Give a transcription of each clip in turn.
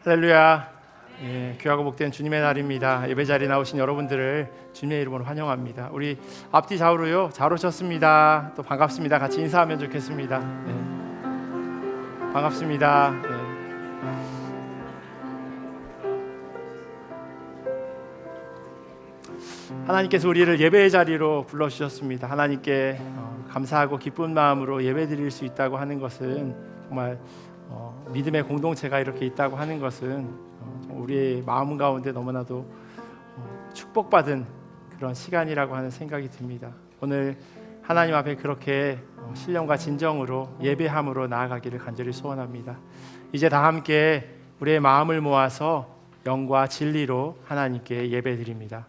할렐루야. 귀하고 복된 주님의 날입니다. 예배 자리에 나오신 여러분들을 주님의 이름으로 환영합니다. 우리 앞뒤 좌우로요. 잘 오셨습니다. 또 반갑습니다. 같이 인사하면 좋겠습니다. 반갑습니다. 하나님께서 우리를 예배의 자리로 불러주셨습니다. 하나님께 감사하고 기쁜 마음으로 예배드릴 수 있다고 하는 것은 정말 믿음의 공동체가 이렇게 있다고 하는 것은 우리의 마음 가운데 너무나도 축복받은 그런 시간이라고 하는 생각이 듭니다. 오늘 하나님 앞에 그렇게 신령과 진정으로 예배함으로 나아가기를 간절히 소원합니다. 이제 다 함께 우리의 마음을 모아서 영과 진리로 하나님께 예배드립니다.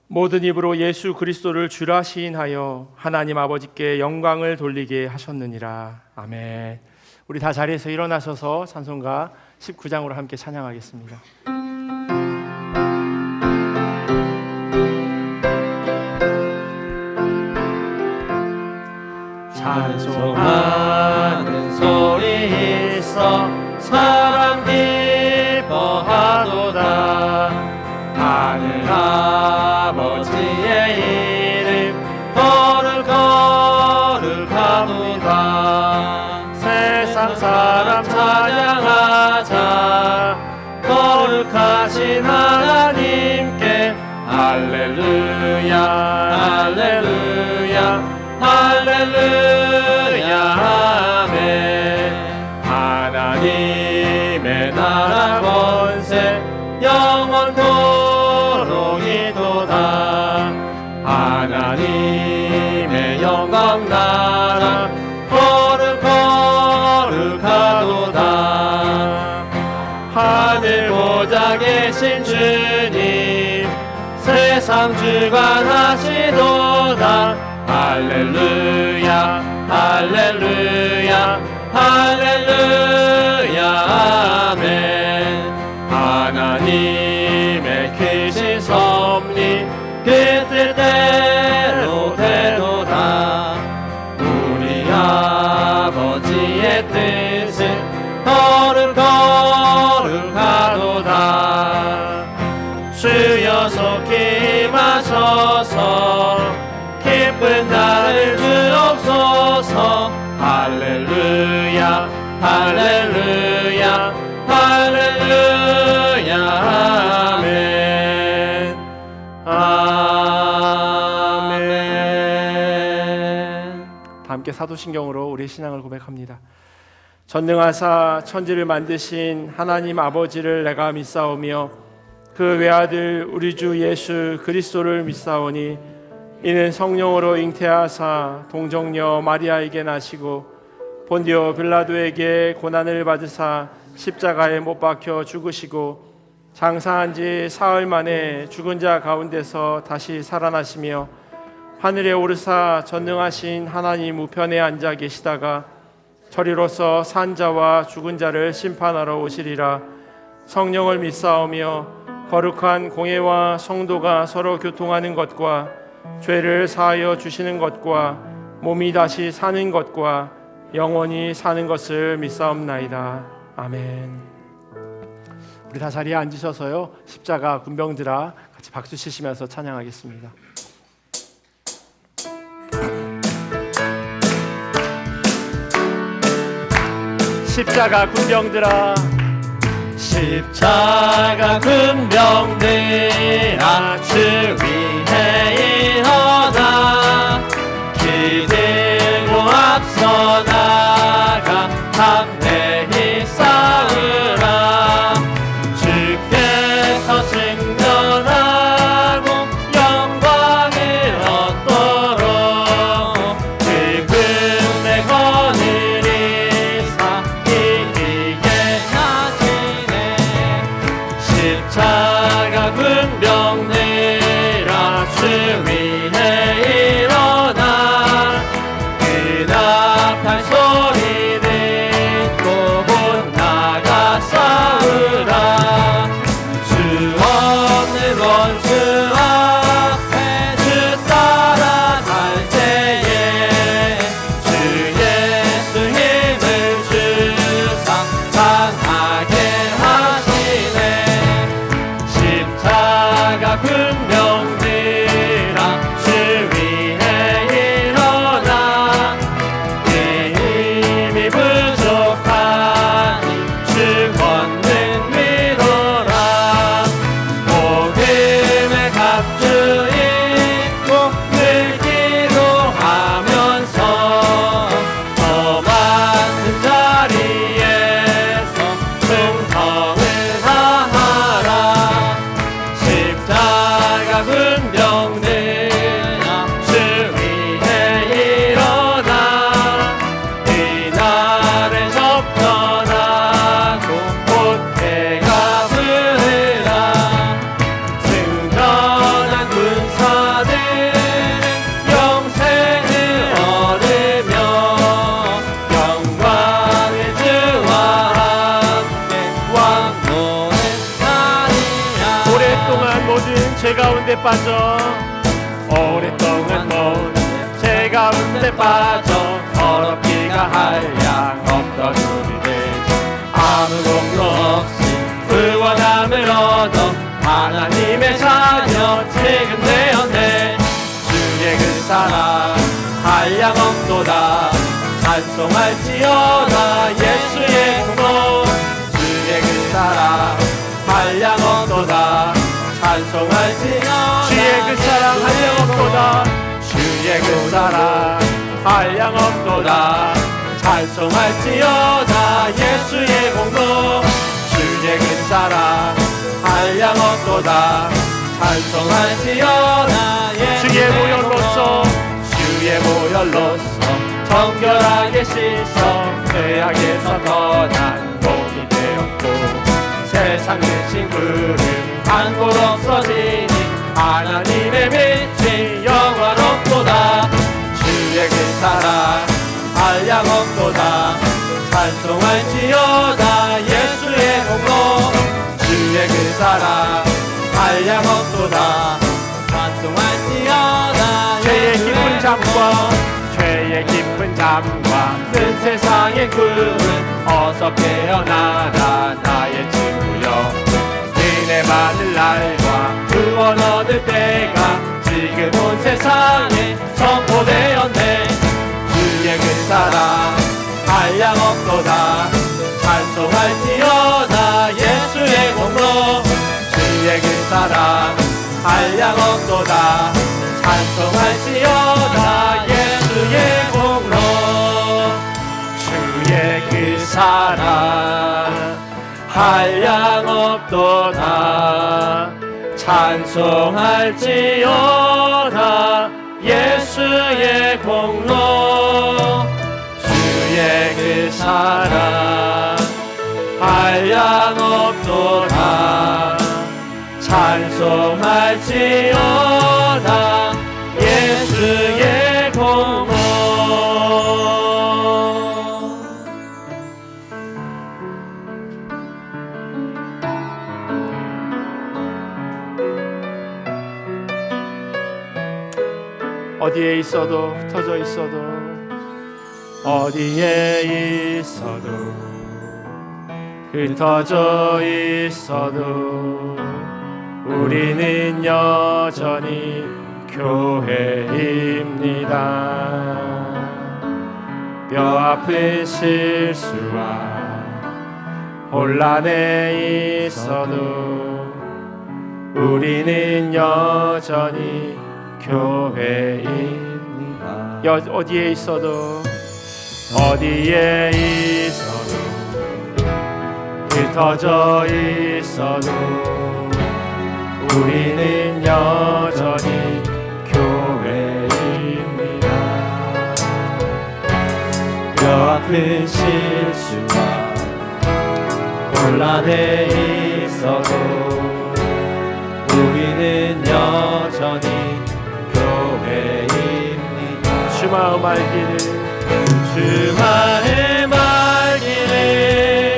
모든 입으로 예수 그리스도를 주라 시인하여 하나님 아버지께 영광을 돌리게 하셨느니라. 아멘. 우리 다 자리에서 일어나셔서 찬송가 19장으로 함께 찬양하겠습니다. 찬송하는 소리 있어 사람 기뻐하도다. 하늘 아버지의 이름 거룩하도다. 세상 사람 찬양하자. 거룩하신 하나님께 할렐루야 할렐루야 할렐루야 아멘. 하나님의 나라 권세 영원토록 이도다. 하나님의 영광 나라 거룩하도다. 하늘 보좌 계신 주님 세상 주관하시도다. 할렐루야 할렐루야 할렐루야 아멘. 하나님의 크신 섭리 그 뜻대로 되도다. 우리 아버지의 뜻은 거룩하도다. 주여 속히 임하셔서 기쁜 날을 주옵소서. 할렐루야 할렐루야 할렐루야 아멘 아멘. 다 함께 사도신경으로 우리의 신앙을 고백합니다. 전능하사 천지를 만드신 하나님 아버지를 내가 믿사오며 그 외아들 우리 주 예수 그리스도를 믿사오니 이는 성령으로 잉태하사 동정녀 마리아에게 나시고 본디오 빌라도에게 고난을 받으사 십자가에 못 박혀 죽으시고 장사한 지 사흘 만에 죽은 자 가운데서 다시 살아나시며 하늘에 오르사 전능하신 하나님 우편에 앉아 계시다가 저리로서 산 자와 죽은 자를 심판하러 오시리라. 성령을 믿사오며 거룩한 공회와 성도가 서로 교통하는 것과 죄를 사하여 주시는 것과 몸이 다시 사는 것과 영원히 사는 것을 믿사옵나이다. 아멘. 우리 다 자리에 앉으셔서요 십자가 군병들아 같이 박수 치시면서 찬양하겠습니다. 십자가 군병들아 십자가 군병들아 주 위에 일어나 기들고 앞서 나가 담대히 싸우라. 주께서 승천하고 영광을 얻도록 그분의 거느리사 이기게 하시라. 빠져 오랫동안 제 가운데 빠져 더럽기가 한량 없던 우리들 아무 공로 없이 구원함을 얻어 하나님의 자녀 지금 되었네. 주의 그 사랑 한량 없도다 찬송할지어다 예수의 공로 주의 그 사랑 한량 없도다 찬송할지어다 주의 그 사랑 한량 없도다 주의 그 사랑 한량 없도다 찬송할지어다 예수의 공로 주의 그 사랑 한량 없도다 찬송할지어다 주의 보혈로서 주의 보혈로서 정결하게 씻어 죄악에서 떠난 몸이 되었고 세상 대신 구름 한곳 없어지니 하나님의 빛이 영원없도다 주의 그 사랑 한량 없도다 찬송할지어다 예수의 공로 주의 그 사랑 한량 없도다 찬송할지어다 죄의 깊은 잠과 죄의 깊은 잠과 큰 세상의 꿈은 어서 깨어나라 나의 친구여 은혜 받을 날과 구원 얻을 때가 지금 온 세상에 선포되었네. 주의 그 사랑 한량 없도다 찬송할지어다 예수의 공로 주의 그 사랑 한량 없도다 찬송할지어다 예수의 공로 주의 그 사랑 한량 없도다 찬송할지어다 예수의 공로 주의 그 사랑 한량 없도다 찬송할지어다 예수의 공로 어디에 있어도 흩어져 있어도 어디에 있어도 흩어져 있어도 우리는 여전히 교회입니다. 뼈아픈 실수와 혼란에 있어도 우리는 여전히 교회입니다. 어디에 있어도 흩어져 있어도 우리는 여전히 교회입니다. 뼈아픈 실수와 혼란에 있어도 우리는 여전히 교회입니다. 주마음 알기를 주마음 알기를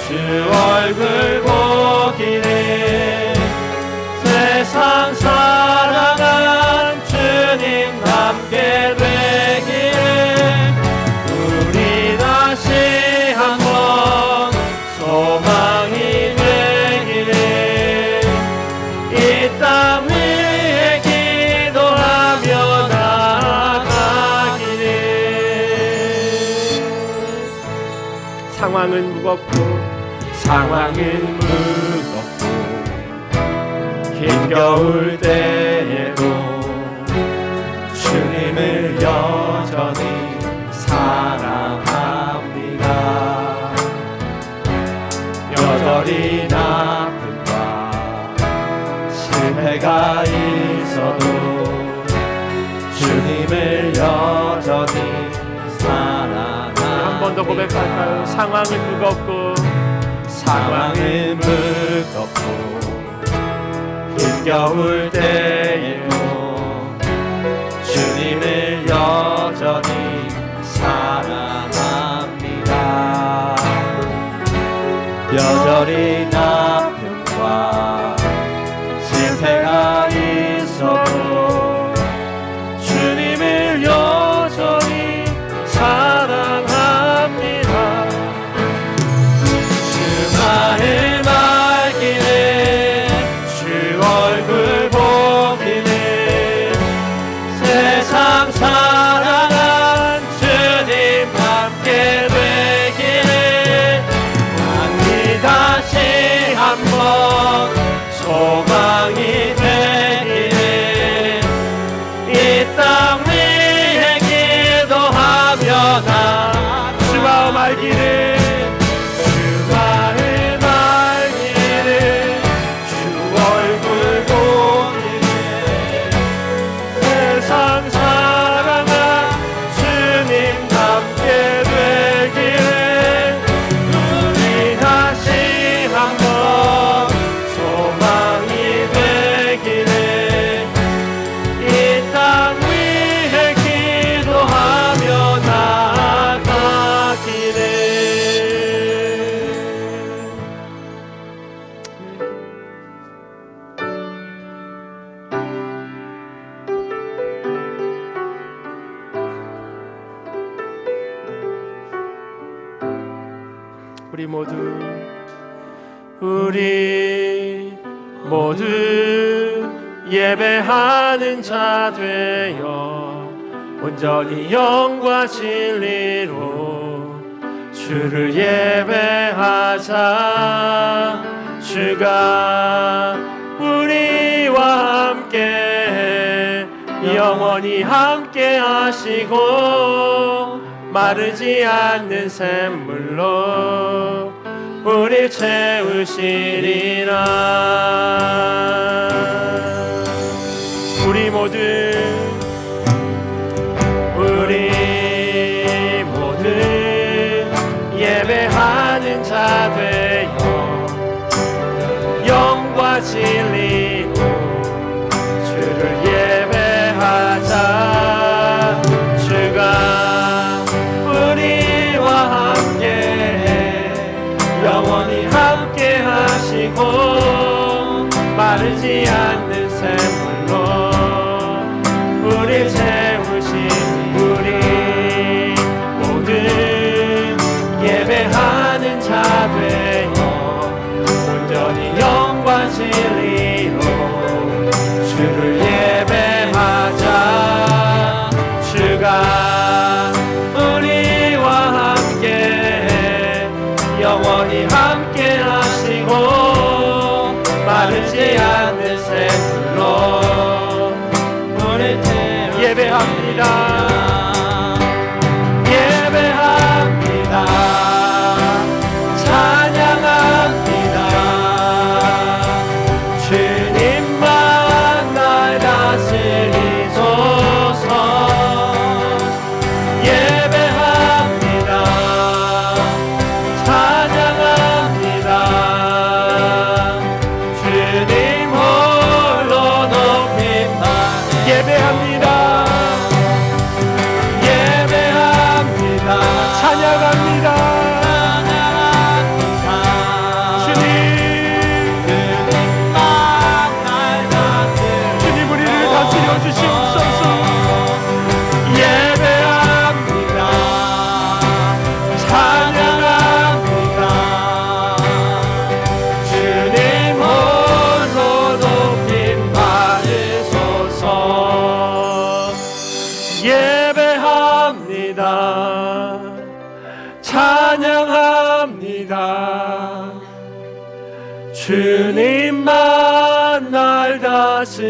주 얼굴 보기를 세상 사랑한 주님 함께 되기를 우리 다시 한번 소망이 되기를 이 땅 위에 기도하며 나아가기를 상황은 무겁고 힘겨울 때에도 주님을 여전히 사랑합니다. 여전히 아픔과 실패가 있어도 주님을 여전히 사랑합니다. 한 번 더 고백할까요? 상황은 무겁고 힘겨울 때에도 주님을 여전히 사랑합니다. 여전히 아픔과 실패가 있어 떠나 주 마음 알기를 주 마음 알기를 주 얼굴 보기를 세상 사랑한 주님 닮게 되기를 우리 다시 한번 소망이 되기를 이 땅 위에 기도하며 나아가기를. 우리 모두 예배하는 자 되어 온전히 영과 진리로 주를 예배하자. 주가 우리와 함께 영원히 함께 하시고 마르지 않는 샘물로 우리 채우시리라. 우리 모두 예배하는 자 되어 영과 진리로 주를 예배하자. 주가 우리와 함께 영원히 함께 하시고 마르지 않는 샘물로 우리 채우신 우리 모두 예배하는 자 되어 온전히 영과 진리로 주를 예배하자. 주가 우리와 함께 영원히 함께 하시고 마르지 않는 샘물로 우리 예배합니다. 예배합니다. 찬양합니다. 주님만 날 다스리소서. 예배합니다. 찬양합니다. 주님 홀로 높임 받으 예배합니다. 찬양합니다. 주님 우리를 다스려 주시옵소서. 예배합니다. 찬양합니다. 주님 홀로 높임 받으소서. 예배합니다. 찬양합니다. 주님만 날 다스리소서.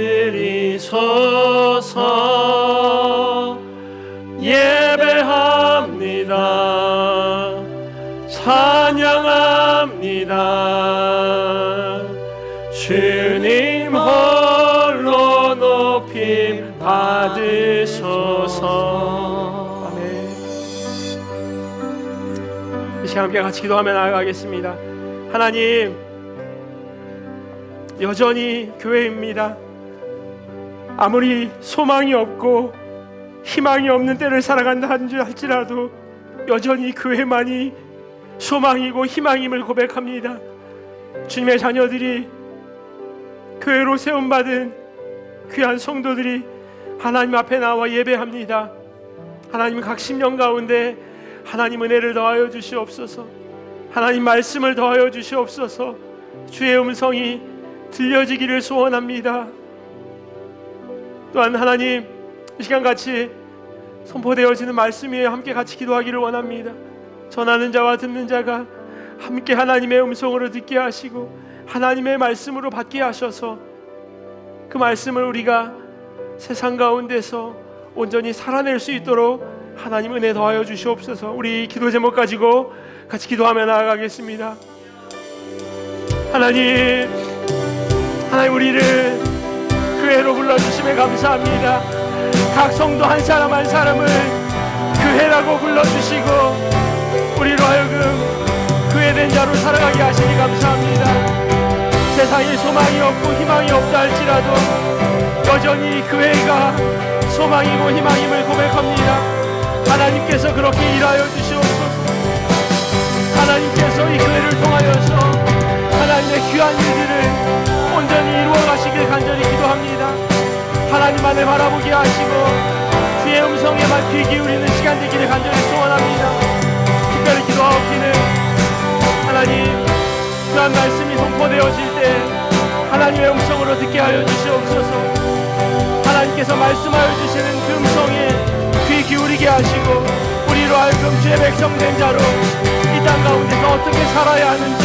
예배합니다. 찬양합니다. 주님 홀로 높임 받으소서. 아멘. 이 시간 함께 같이 기도하며 나아가겠습니다. 하나님, 여전히 교회입니다. 아무리 소망이 없고 희망이 없는 때를 살아간다 할지라도 여전히 교회만이 소망이고 희망임을 고백합니다. 주님의 자녀들이 교회로 세움받은 귀한 성도들이 하나님 앞에 나와 예배합니다. 하나님 각 심령 가운데 하나님 은혜를 더하여 주시옵소서. 하나님 말씀을 더하여 주시옵소서. 주의 음성이 들려지기를 소원합니다. 또한 하나님 이 시간 같이 선포되어지는 말씀 위에 함께 같이 기도하기를 원합니다. 전하는 자와 듣는 자가 함께 하나님의 음성으로 듣게 하시고 하나님의 말씀으로 받게 하셔서 그 말씀을 우리가 세상 가운데서 온전히 살아낼 수 있도록 하나님 은혜 더하여 주시옵소서. 우리 기도 제목 가지고 같이 기도하며 나아가겠습니다. 하나님 우리를 교회로 불러주심에 감사합니다. 각 성도 한 사람 한 사람을 교회라고 불러주시고 우리로 하여금 교회된 자로 살아가게 하시니 감사합니다. 세상에 소망이 없고 희망이 없다 할지라도 여전히 교회가 소망이고 희망임을 고백합니다. 하나님께서 그렇게 일하여 주시옵소서. 하나님께서 이 교회를 통하여서 하나님의 귀한 일들을 온전히 이루어 가시길 간절히 기도합니다. 하나님 안에 바라보게 하시고 주의 음성에만 귀 기울이는 시간 되기를 간절히 소원합니다. 특별히 기도하옵기는 하나님 귀한 말씀이 선포되어질 때 하나님의 음성으로 듣게 하여 주시옵소서. 하나님께서 말씀하여 주시는 그 음성에 귀 기울이게 하시고 우리로 하여금 주의 백성 된 자로 이 땅 가운데서 어떻게 살아야 하는지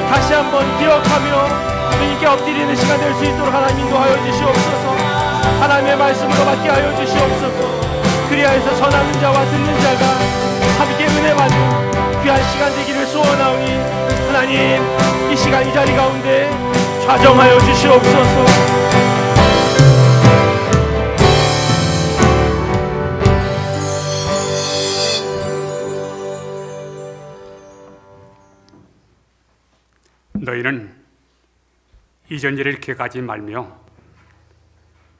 다시 한번 기억하며 주님께 엎드리는 시간 될 수 있도록 하나님 인도하여 주시옵소서. 하나님의 말씀으로 받게 하여 주시옵소서. 그리하여서 전하는 자와 듣는 자가 함께 은혜 받는 귀한 시간 되기를 소원하오니 하나님 이 시간 이 자리 가운데 좌정하여 주시옵소서. 너희는 이전 일을 기억하지 말며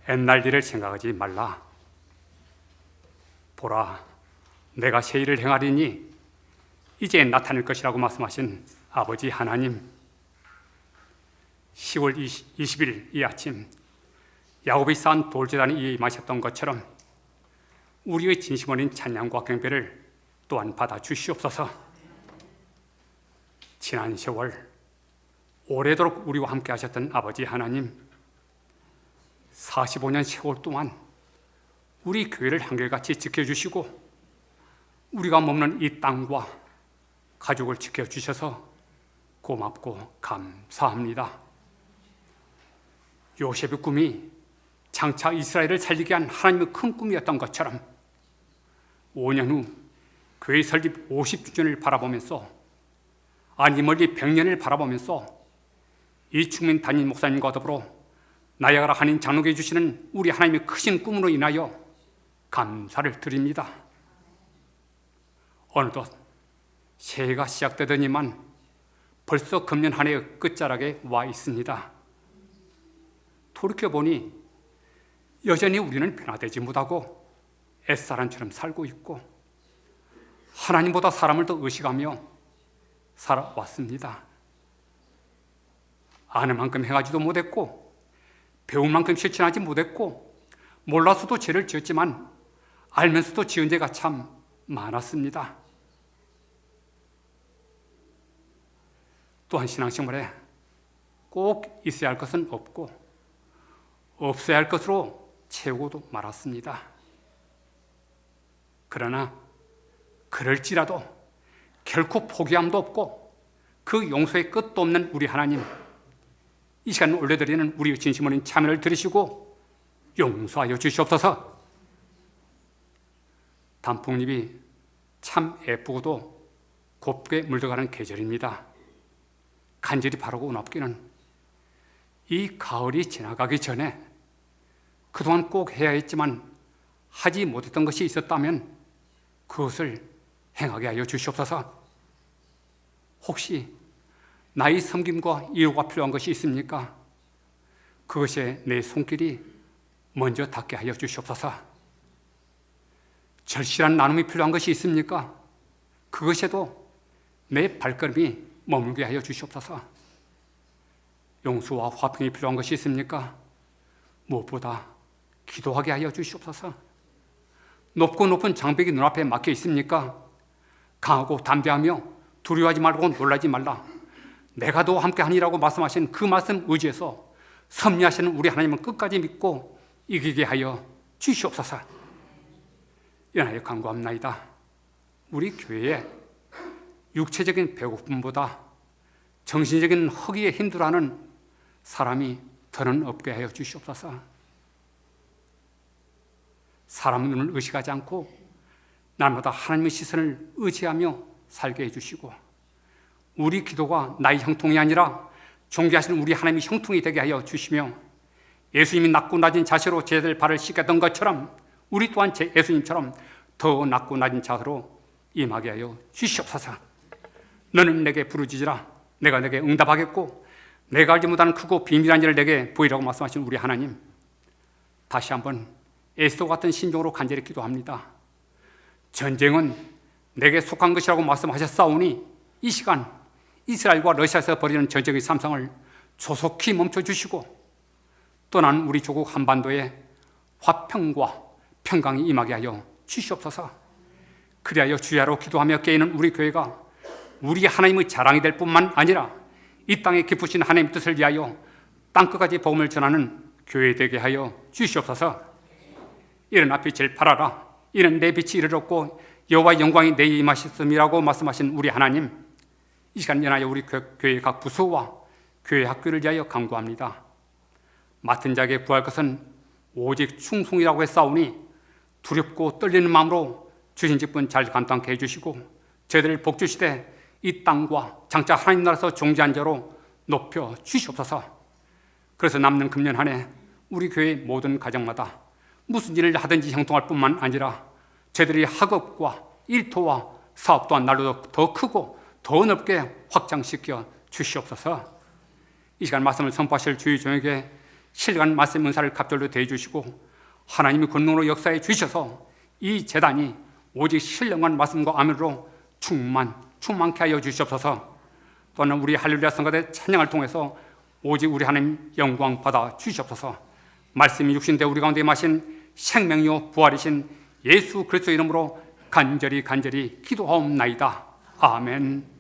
옛날 일을 생각하지 말라. 보라, 내가 새 일을 행하리니 이제 나타날 것이라고 말씀하신 아버지 하나님, 10월 20일 이 아침 야곱이 쌓은 돌제단에 임하셨던 것처럼 우리의 진심 어린 찬양과 경배를 또한 받아 주시옵소서. 지난 세월 오래도록 우리와 함께 하셨던 아버지 하나님, 45년 세월 동안 우리 교회를 한결같이 지켜주시고 우리가 머무는 이 땅과 가족을 지켜주셔서 고맙고 감사합니다. 요셉의 꿈이 장차 이스라엘을 살리게 한 하나님의 큰 꿈이었던 것처럼 5년 후 교회 설립 50주년을 바라보면서, 아니 멀리 100년을 바라보면서 이충민 담임 목사님과 더불어 나야가라 한인 장로교회 주시는 우리 하나님의 크신 꿈으로 인하여 감사를 드립니다. 어느덧 새해가 시작되더니만 벌써 금년 한 해의 끝자락에 와 있습니다. 돌이켜보니 여전히 우리는 변화되지 못하고 옛사람처럼 살고 있고 하나님보다 사람을 더 의식하며 살아왔습니다. 아는 만큼 행하지도 못했고 배운 만큼 실천하지 못했고 몰라서도 죄를 지었지만 알면서도 지은 죄가 참 많았습니다. 또한 신앙생활에 꼭 있어야 할 것은 없고 없어야 할 것으로 채우고도 말았습니다. 그러나 그럴지라도 결코 포기함도 없고 그 용서의 끝도 없는 우리 하나님, 이 시간 올려드리는 우리의 진심 어린 참여를 들으시고 용서하여 주시옵소서. 단풍잎이 참 예쁘고도 곱게 물들어가는 계절입니다. 간절히 바라고 온 없기는 이 가을이 지나가기 전에 그동안 꼭 해야 했지만 하지 못했던 것이 있었다면 그것을 행하게 하여 주시옵소서. 혹시 나의 섬김과 이유가 필요한 것이 있습니까? 그것에 내 손길이 먼저 닿게 하여 주시옵소서. 절실한 나눔이 필요한 것이 있습니까? 그것에도 내 발걸음이 머물게 하여 주시옵소서. 용서와 화평이 필요한 것이 있습니까? 무엇보다 기도하게 하여 주시옵소서. 높고 높은 장벽이 눈앞에 막혀 있습니까? 강하고 담대하며 두려워하지 말고 놀라지 말라. 내가 너와 함께하니라고 말씀하신 그 말씀 의지해서 섭리하시는 우리 하나님은 끝까지 믿고 이기게 하여 주시옵소서. 이하여 간구합나이다. 우리 교회에 육체적인 배고픔보다 정신적인 허기에 힘들어하는 사람이 더는 없게 하여 주시옵소서. 사람 눈을 의식하지 않고 날마다 하나님의 시선을 의지하며 살게 해주시고, 우리 기도가 나의 형통이 아니라 존귀하신 우리 하나님의 형통이 되게 하여 주시며, 예수님이 낮고 낮은 자세로 제자들 발을 씻겼던 것처럼 우리 또한 예수님처럼 더 낮고 낮은 자세로 임하게 하여 주시옵소서. 너는 내게 부르짖으라, 내가 내게 응답하겠고 내가 알지 못하는 크고 비밀한 일을 내게 보이라고 말씀하신 우리 하나님, 다시 한번 에스더 같은 심정으로 간절히 기도합니다. 전쟁은 내게 속한 것이라고 말씀하셨사오니 이 시간 이스라엘과 러시아에서 벌이는 전쟁의 삼상을 조속히 멈춰주시고, 떠난 우리 조국 한반도에 화평과 평강이 임하게 하여 주시옵소서. 그리하여 주야로 기도하며 깨이는 우리 교회가 우리 하나님의 자랑이 될 뿐만 아니라 이 땅에 기쁘신 하나님 뜻을 위하여 땅끝까지 복음을 전하는 교회 되게 하여 주시옵소서. 일어나 빛을 발하라, 이는 내 빛이 이르렀고 여호와의 영광이 내게 임하셨음이라고 말씀하신 우리 하나님, 이 시간 일어나여 우리 교회 각 부서와 교회 학교를 위하여 간구합니다. 맡은 자에게 구할 것은 오직 충성이라고 했사오니 두렵고 떨리는 마음으로 주신 직분 잘 감당케 해주시고, 저희들을 복주시되 이 땅과 장차 하나님 나라에서 존귀한 자로 높여 주시옵소서. 그래서 남는 금년 한 해 우리 교회 모든 가정마다 무슨 일을 하든지 형통할 뿐만 아니라 저희들이 학업과 일터와 사업 또한 날로 더 크고 더 넓게 확장시켜 주시옵소서. 이 시간 말씀을 선포하실 주의 종에게 실간 말씀 은사를 갑절로 대해주시고 하나님의 권능으로 역사해 주셔서 이 재단이 오직 신령한 말씀과 아멘으로 충만케 하여 주시옵소서. 또한 우리 할렐루야 성가대 찬양을 통해서 오직 우리 하나님 영광 받아 주시옵소서. 말씀이 육신되어 우리 가운데 마신 생명이요 부활이신 예수 그리스도 이름으로 간절히 기도하옵나이다. 아멘.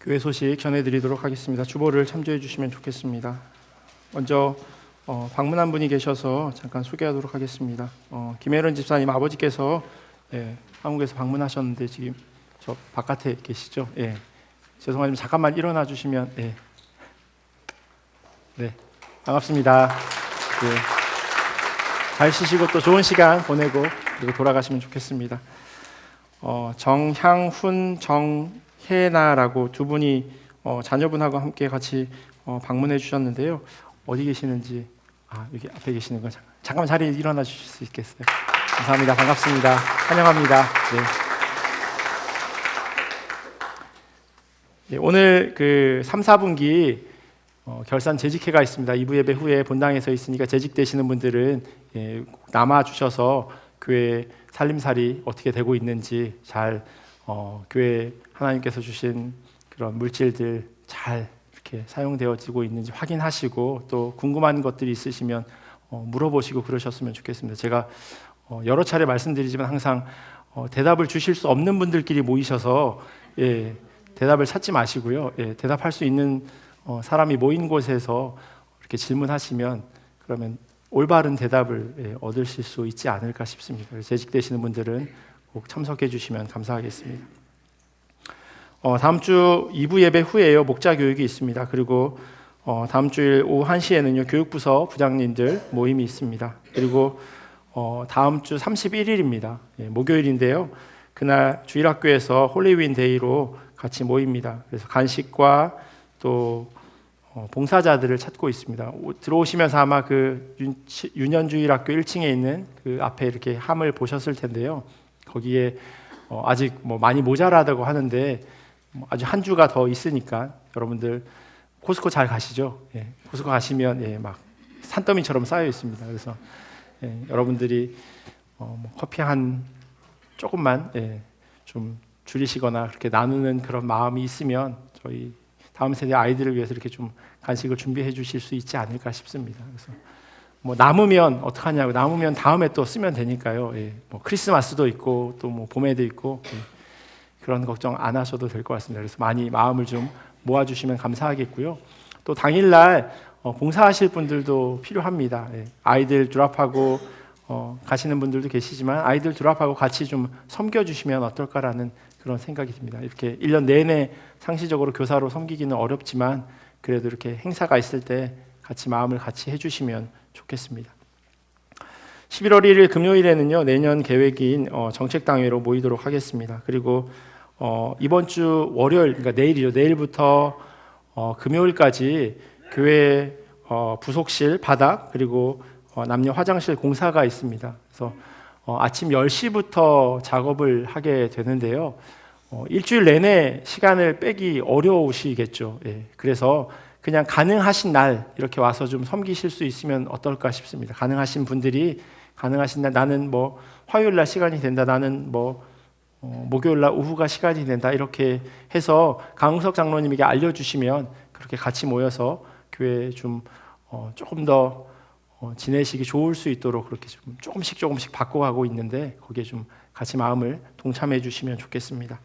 교회 소식 전해드리도록 하겠습니다. 주보를 참조해 주시면 좋겠습니다. 먼저 방문한 분이 계셔서 잠깐 소개하도록 하겠습니다. 김혜련 집사님 아버지께서 한국에서 방문하셨는데 지금 저 바깥에 계시죠? 죄송하지만 잠깐만 일어나 주시면 반갑습니다. 잘 쉬시고 또 좋은 시간 보내고 그리고 돌아가시면 좋겠습니다. 정향훈, 정혜나라고 두 분이 자녀분하고 함께 같이 방문해 주셨는데요. 어디 계시는지 여기 앞에 계시는 거 잠깐만 자리에 일어나 주실 수 있겠어요? 감사합니다. 반갑습니다. 환영합니다. 오늘 그 3, 4분기 결산 재직회가 있습니다. 2부 예배 후에 본당에서 있으니까 재직되시는 분들은 남아 주셔서 교회 살림살이 어떻게 되고 있는지 잘 교회 하나님께서 주신 그런 물질들 잘 이렇게 사용되어지고 있는지 확인하시고 또 궁금한 것들이 있으시면 물어보시고 그러셨으면 좋겠습니다. 제가 여러 차례 말씀드리지만 항상 대답을 주실 수 없는 분들끼리 모이셔서 대답을 찾지 마시고요. 대답할 수 있는 사람이 모인 곳에서 이렇게 질문하시면 그러면 올바른 대답을 얻으실 수 있지 않을까 싶습니다. 재직되시는 분들은 꼭 참석해 주시면 감사하겠습니다. 다음 주 2부 예배 후에요. 목자 교육이 있습니다. 그리고 다음 주일 오후 1시에는요. 교육부서 부장님들 모임이 있습니다. 그리고 다음 주 31일입니다. 목요일인데요. 그날 주일학교에서 홀리윈 데이로 같이 모입니다. 그래서 간식과 또 봉사자들을 찾고 있습니다. 들어오시면서 아마 그 윤현주일학교 1층에 있는 그 앞에 이렇게 함을 보셨을 텐데요. 거기에 아직 많이 모자라다고 하는데 아주 한 주가 더 있으니까 여러분들 코스코 잘 가시죠? 코스코 가시면 막 산더미처럼 쌓여 있습니다. 그래서 여러분들이 커피 한 조금만 좀 줄이시거나 그렇게 나누는 그런 마음이 있으면 저희 다음 세대 아이들을 위해서 이렇게 좀 간식을 준비해 주실 수 있지 않을까 싶습니다. 그래서 뭐 남으면 어떡하냐고, 남으면 다음에 또 쓰면 되니까요. 예, 뭐 크리스마스도 있고 또 뭐 봄에도 있고, 예, 그런 걱정 안 하셔도 될 것 같습니다. 그래서 많이 마음을 좀 모아주시면 감사하겠고요. 또 당일날 봉사하실 분들도 필요합니다. 예, 아이들 졸업하고 가시는 분들도 계시지만 아이들 졸업하고 같이 좀 섬겨주시면 어떨까라는 그런 생각이 듭니다. 이렇게 1년 내내 상시적으로 교사로 섬기기는 어렵지만 그래도 이렇게 행사가 있을 때 같이 마음을 같이 해주시면 좋겠습니다. 11월 1일 금요일에는요, 내년 계획인 정책당회로 모이도록 하겠습니다. 그리고 이번 주 월요일, 그러니까 내일이죠. 내일부터 금요일까지 교회 부속실 바닥 그리고 남녀 화장실 공사가 있습니다. 그래서 아침 10시부터 작업을 하게 되는데요. 일주일 내내 시간을 빼기 어려우시겠죠. 예, 그래서 그냥 가능하신 날 이렇게 와서 좀 섬기실 수 있으면 어떨까 싶습니다. 가능하신 분들이 가능하신 날, 나는 뭐 화요일 날 시간이 된다, 나는 뭐 목요일 날 오후가 시간이 된다, 이렇게 해서 강웅석 장로님에게 알려주시면 그렇게 같이 모여서 교회에 좀 조금 더 지내시기 좋을 수 있도록 그렇게 좀 조금씩 바꿔가고 있는데 거기에 좀 같이 마음을 동참해 주시면 좋겠습니다.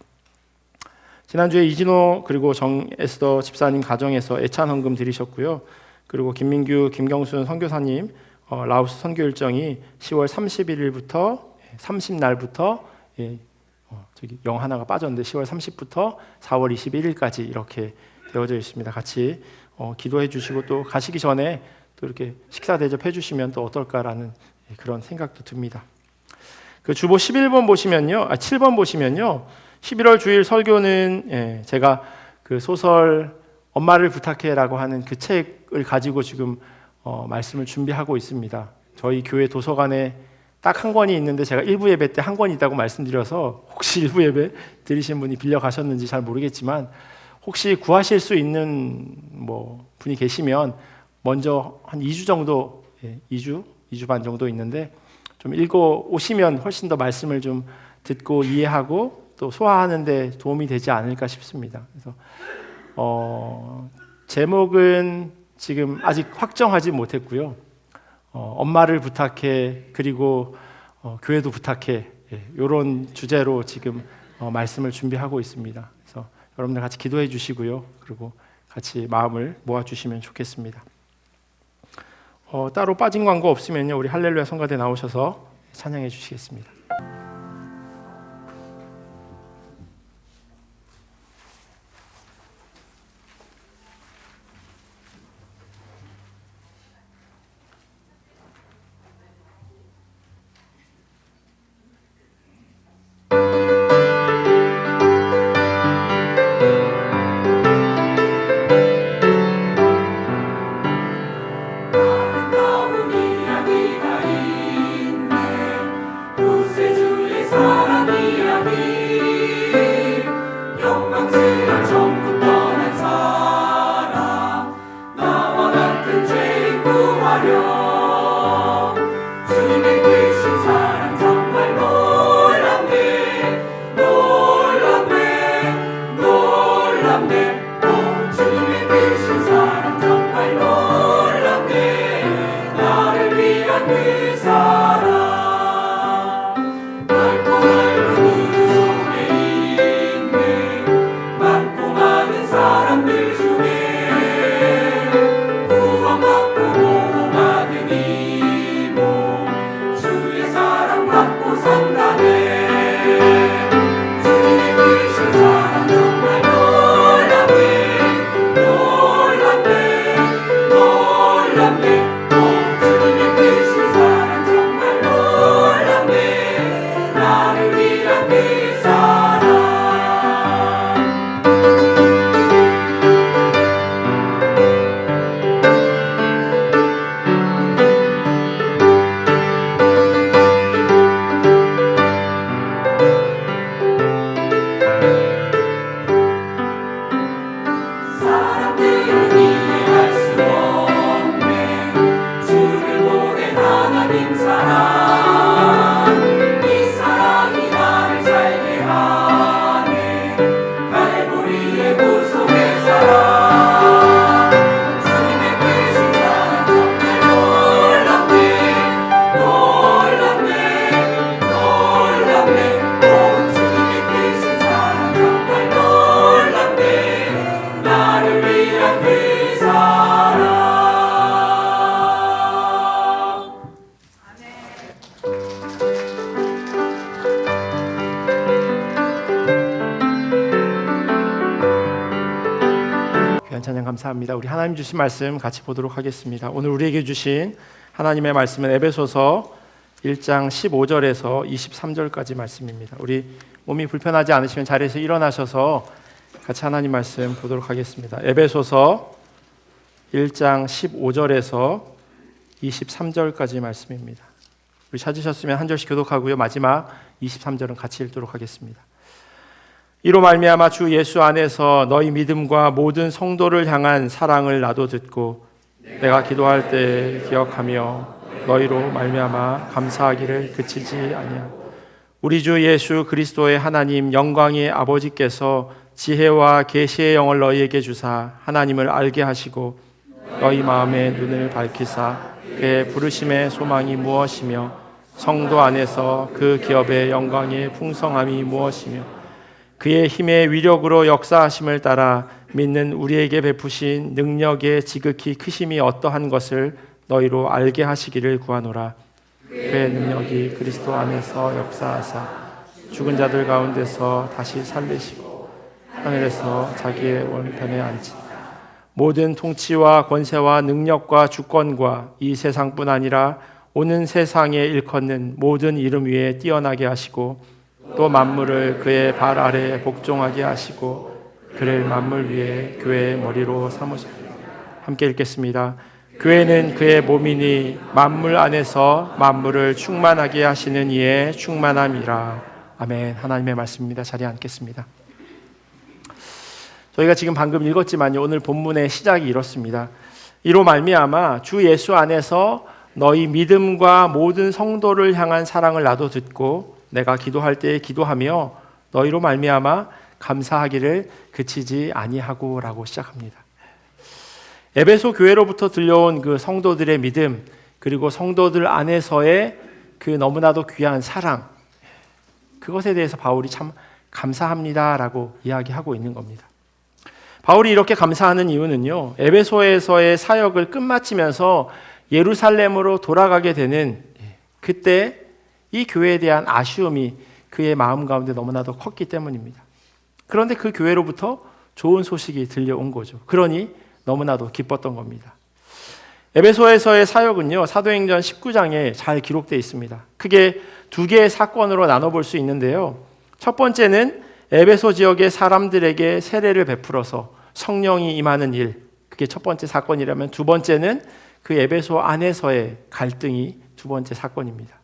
지난주에 이진호 그리고 정에스더 집사님 가정에서 애찬 헌금 드리셨고요. 그리고 김민규, 김경순 선교사님 라오스 선교 일정이 10월 31일부터 30날부터 저기 영 하나가 빠졌는데 10월 30부터 4월 21일까지 이렇게 되어져 있습니다. 같이 기도해 주시고 또 가시기 전에 또 이렇게 식사 대접해 주시면 또 어떨까라는 그런 생각도 듭니다. 그 주보 7번 보시면요. 11월 주일 설교는 제가 그 소설 엄마를 부탁해라고 하는 그 책을 가지고 지금 말씀을 준비하고 있습니다. 저희 교회 도서관에 딱 한 권이 있는데 제가 일부 예배 때 한 권이 있다고 말씀드려서 혹시 일부 예배 들으신 분이 빌려 가셨는지 잘 모르겠지만 혹시 구하실 수 있는 뭐 분이 계시면 먼저 한 2주 정도, 2주 반 정도 있는데 좀 읽어 오시면 훨씬 더 말씀을 좀 듣고 이해하고 또 소화하는 데 도움이 되지 않을까 싶습니다. 그래서 제목은 지금 아직 확정하지 못했고요. 엄마를 부탁해, 그리고 교회도 부탁해, 이런 주제로 지금 말씀을 준비하고 있습니다. 그래서 여러분들 같이 기도해 주시고요. 그리고 같이 마음을 모아 주시면 좋겠습니다. 따로 빠진 광고 없으면요, 우리 할렐루야 성가대 나오셔서 찬양해 주시겠습니다. 아름다운 이야기가 있네. 감사합니다. 우리 하나님 주신 말씀 같이 보도록 하겠습니다. 오늘 우리에게 주신 하나님의 말씀은 에베소서 1장 15절에서 23절까지 말씀입니다. 우리 몸이 불편하지 않으시면 자리에서 일어나셔서 같이 하나님 말씀 보도록 하겠습니다. 에베소서 1장 15절에서 23절까지 말씀입니다. 우리 찾으셨으면 한 절씩 교독하고요. 마지막 23절은 같이 읽도록 하겠습니다. 이로 말미암아 주 예수 안에서 너희 믿음과 모든 성도를 향한 사랑을 나도 듣고 내가 기도할 때 기억하며 너희로 말미암아 감사하기를 그치지 아니하고 우리 주 예수 그리스도의 하나님 영광의 아버지께서 지혜와 계시의 영을 너희에게 주사 하나님을 알게 하시고 너희 마음의 눈을 밝히사 그의 부르심의 소망이 무엇이며 성도 안에서 그 기업의 영광의 풍성함이 무엇이며 그의 힘의 위력으로 역사하심을 따라 믿는 우리에게 베푸신 능력의 지극히 크심이 어떠한 것을 너희로 알게 하시기를 구하노라. 그의 능력이 그리스도 안에서 역사하사 죽은 자들 가운데서 다시 살리시고 하늘에서 자기의 원편에 앉힌 모든 통치와 권세와 능력과 주권과 이 세상뿐 아니라 오는 세상에 일컫는 모든 이름 위에 뛰어나게 하시고 또 만물을 그의 발 아래에 복종하게 하시고 그를 만물 위에 교회의 머리로 삼으셨습니다. 함께 읽겠습니다. 교회는 그의 몸이니 만물 안에서 만물을 충만하게 하시는 이의 충만함이라. 아멘. 하나님의 말씀입니다. 자리에 앉겠습니다. 저희가 지금 방금 읽었지만요, 오늘 본문의 시작이 이렇습니다. 이로 말미암아 주 예수 안에서 너희 믿음과 모든 성도를 향한 사랑을 나도 듣고 내가 기도할 때에 기도하며 너희로 말미암아 감사하기를 그치지 아니하고라고 시작합니다. 에베소 교회로부터 들려온 그 성도들의 믿음, 그리고 성도들 안에서의 그 너무나도 귀한 사랑, 그것에 대해서 바울이 참 감사합니다라고 이야기하고 있는 겁니다. 바울이 이렇게 감사하는 이유는요, 에베소에서의 사역을 끝마치면서 예루살렘으로 돌아가게 되는 그때 이 교회에 대한 아쉬움이 그의 마음 가운데 너무나도 컸기 때문입니다. 그런데 그 교회로부터 좋은 소식이 들려온 거죠. 그러니 너무나도 기뻤던 겁니다. 에베소에서의 사역은요, 사도행전 19장에 잘 기록되어 있습니다. 크게 두 개의 사건으로 나눠볼 수 있는데요. 첫 번째는 에베소 지역의 사람들에게 세례를 베풀어서 성령이 임하는 일, 그게 첫 번째 사건이라면 두 번째는 그 에베소 안에서의 갈등이 두 번째 사건입니다.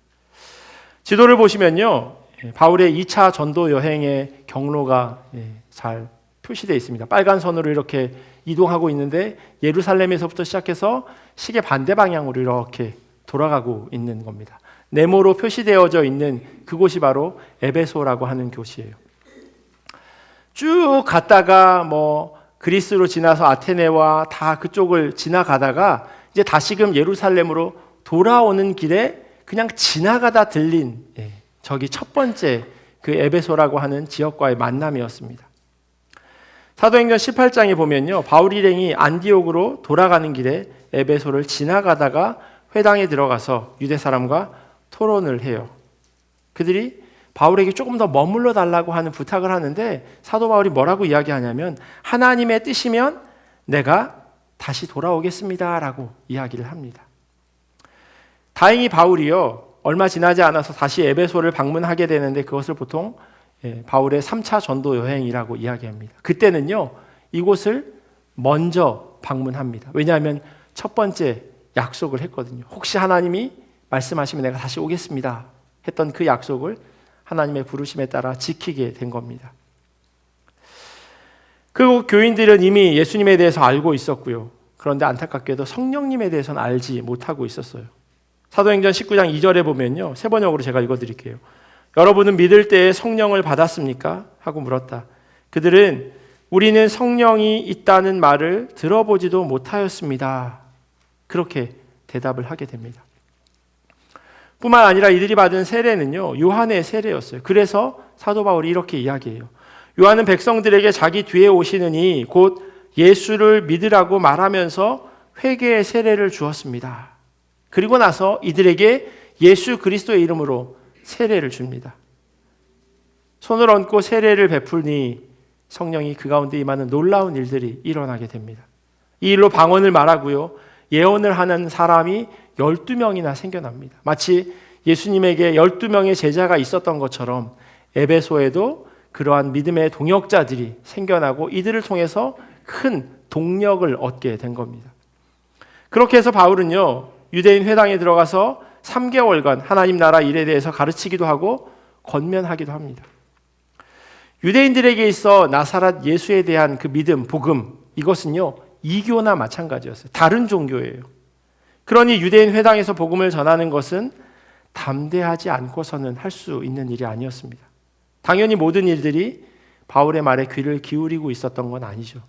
지도를 보시면요, 바울의 2차 전도 여행의 경로가 잘 표시되어 있습니다. 빨간 선으로 이렇게 이동하고 있는데 예루살렘에서부터 시작해서 시계 반대 방향으로 이렇게 돌아가고 있는 겁니다. 네모로 표시되어져 있는 그곳이 바로 에베소라고 하는 곳이에요. 쭉 갔다가 그리스로 지나서 아테네와 다 그쪽을 지나가다가 이제 다시금 예루살렘으로 돌아오는 길에 그냥 지나가다 들린 저기 첫 번째 그 에베소라고 하는 지역과의 만남이었습니다. 사도행전 18장에 보면요, 바울 일행이 안디옥으로 돌아가는 길에 에베소를 지나가다가 회당에 들어가서 유대 사람과 토론을 해요. 그들이 바울에게 조금 더 머물러 달라고 하는 부탁을 하는데 사도 바울이 뭐라고 이야기하냐면 하나님의 뜻이면 내가 다시 돌아오겠습니다 라고 이야기를 합니다. 다행히 바울이요, 얼마 지나지 않아서 다시 에베소를 방문하게 되는데 그것을 보통 바울의 3차 전도 여행이라고 이야기합니다. 그때는요, 이곳을 먼저 방문합니다. 왜냐하면 첫 번째 약속을 했거든요. 혹시 하나님이 말씀하시면 내가 다시 오겠습니다 했던 그 약속을 하나님의 부르심에 따라 지키게 된 겁니다. 그 교인들은 이미 예수님에 대해서 알고 있었고요. 그런데 안타깝게도 성령님에 대해서는 알지 못하고 있었어요. 사도행전 19장 2절에 보면요, 세 번역으로 제가 읽어드릴게요. 여러분은 믿을 때에 성령을 받았습니까? 하고 물었다. 그들은 우리는 성령이 있다는 말을 들어보지도 못하였습니다. 그렇게 대답을 하게 됩니다. 뿐만 아니라 이들이 받은 세례는요, 요한의 세례였어요. 그래서 사도 바울이 이렇게 이야기해요. 요한은 백성들에게 자기 뒤에 오시느니 곧 예수를 믿으라고 말하면서 회개의 세례를 주었습니다. 그리고 나서 이들에게 예수 그리스도의 이름으로 세례를 줍니다. 손을 얹고 세례를 베풀니 성령이 그 가운데 임하는 놀라운 일들이 일어나게 됩니다. 이 일로 방언을 말하고요, 예언을 하는 사람이 12명이나 생겨납니다. 마치 예수님에게 12명의 제자가 있었던 것처럼 에베소에도 그러한 믿음의 동역자들이 생겨나고 이들을 통해서 큰 동력을 얻게 된 겁니다. 그렇게 해서 바울은요, 유대인 회당에 들어가서 3개월간 하나님 나라 일에 대해서 가르치기도 하고 권면하기도 합니다. 유대인들에게 있어 나사렛 예수에 대한 그 믿음, 복음, 이것은요 이교나 마찬가지였어요. 다른 종교예요. 그러니 유대인 회당에서 복음을 전하는 것은 담대하지 않고서는 할 수 있는 일이 아니었습니다. 당연히 모든 일들이 바울의 말에 귀를 기울이고 있었던 건 아니죠.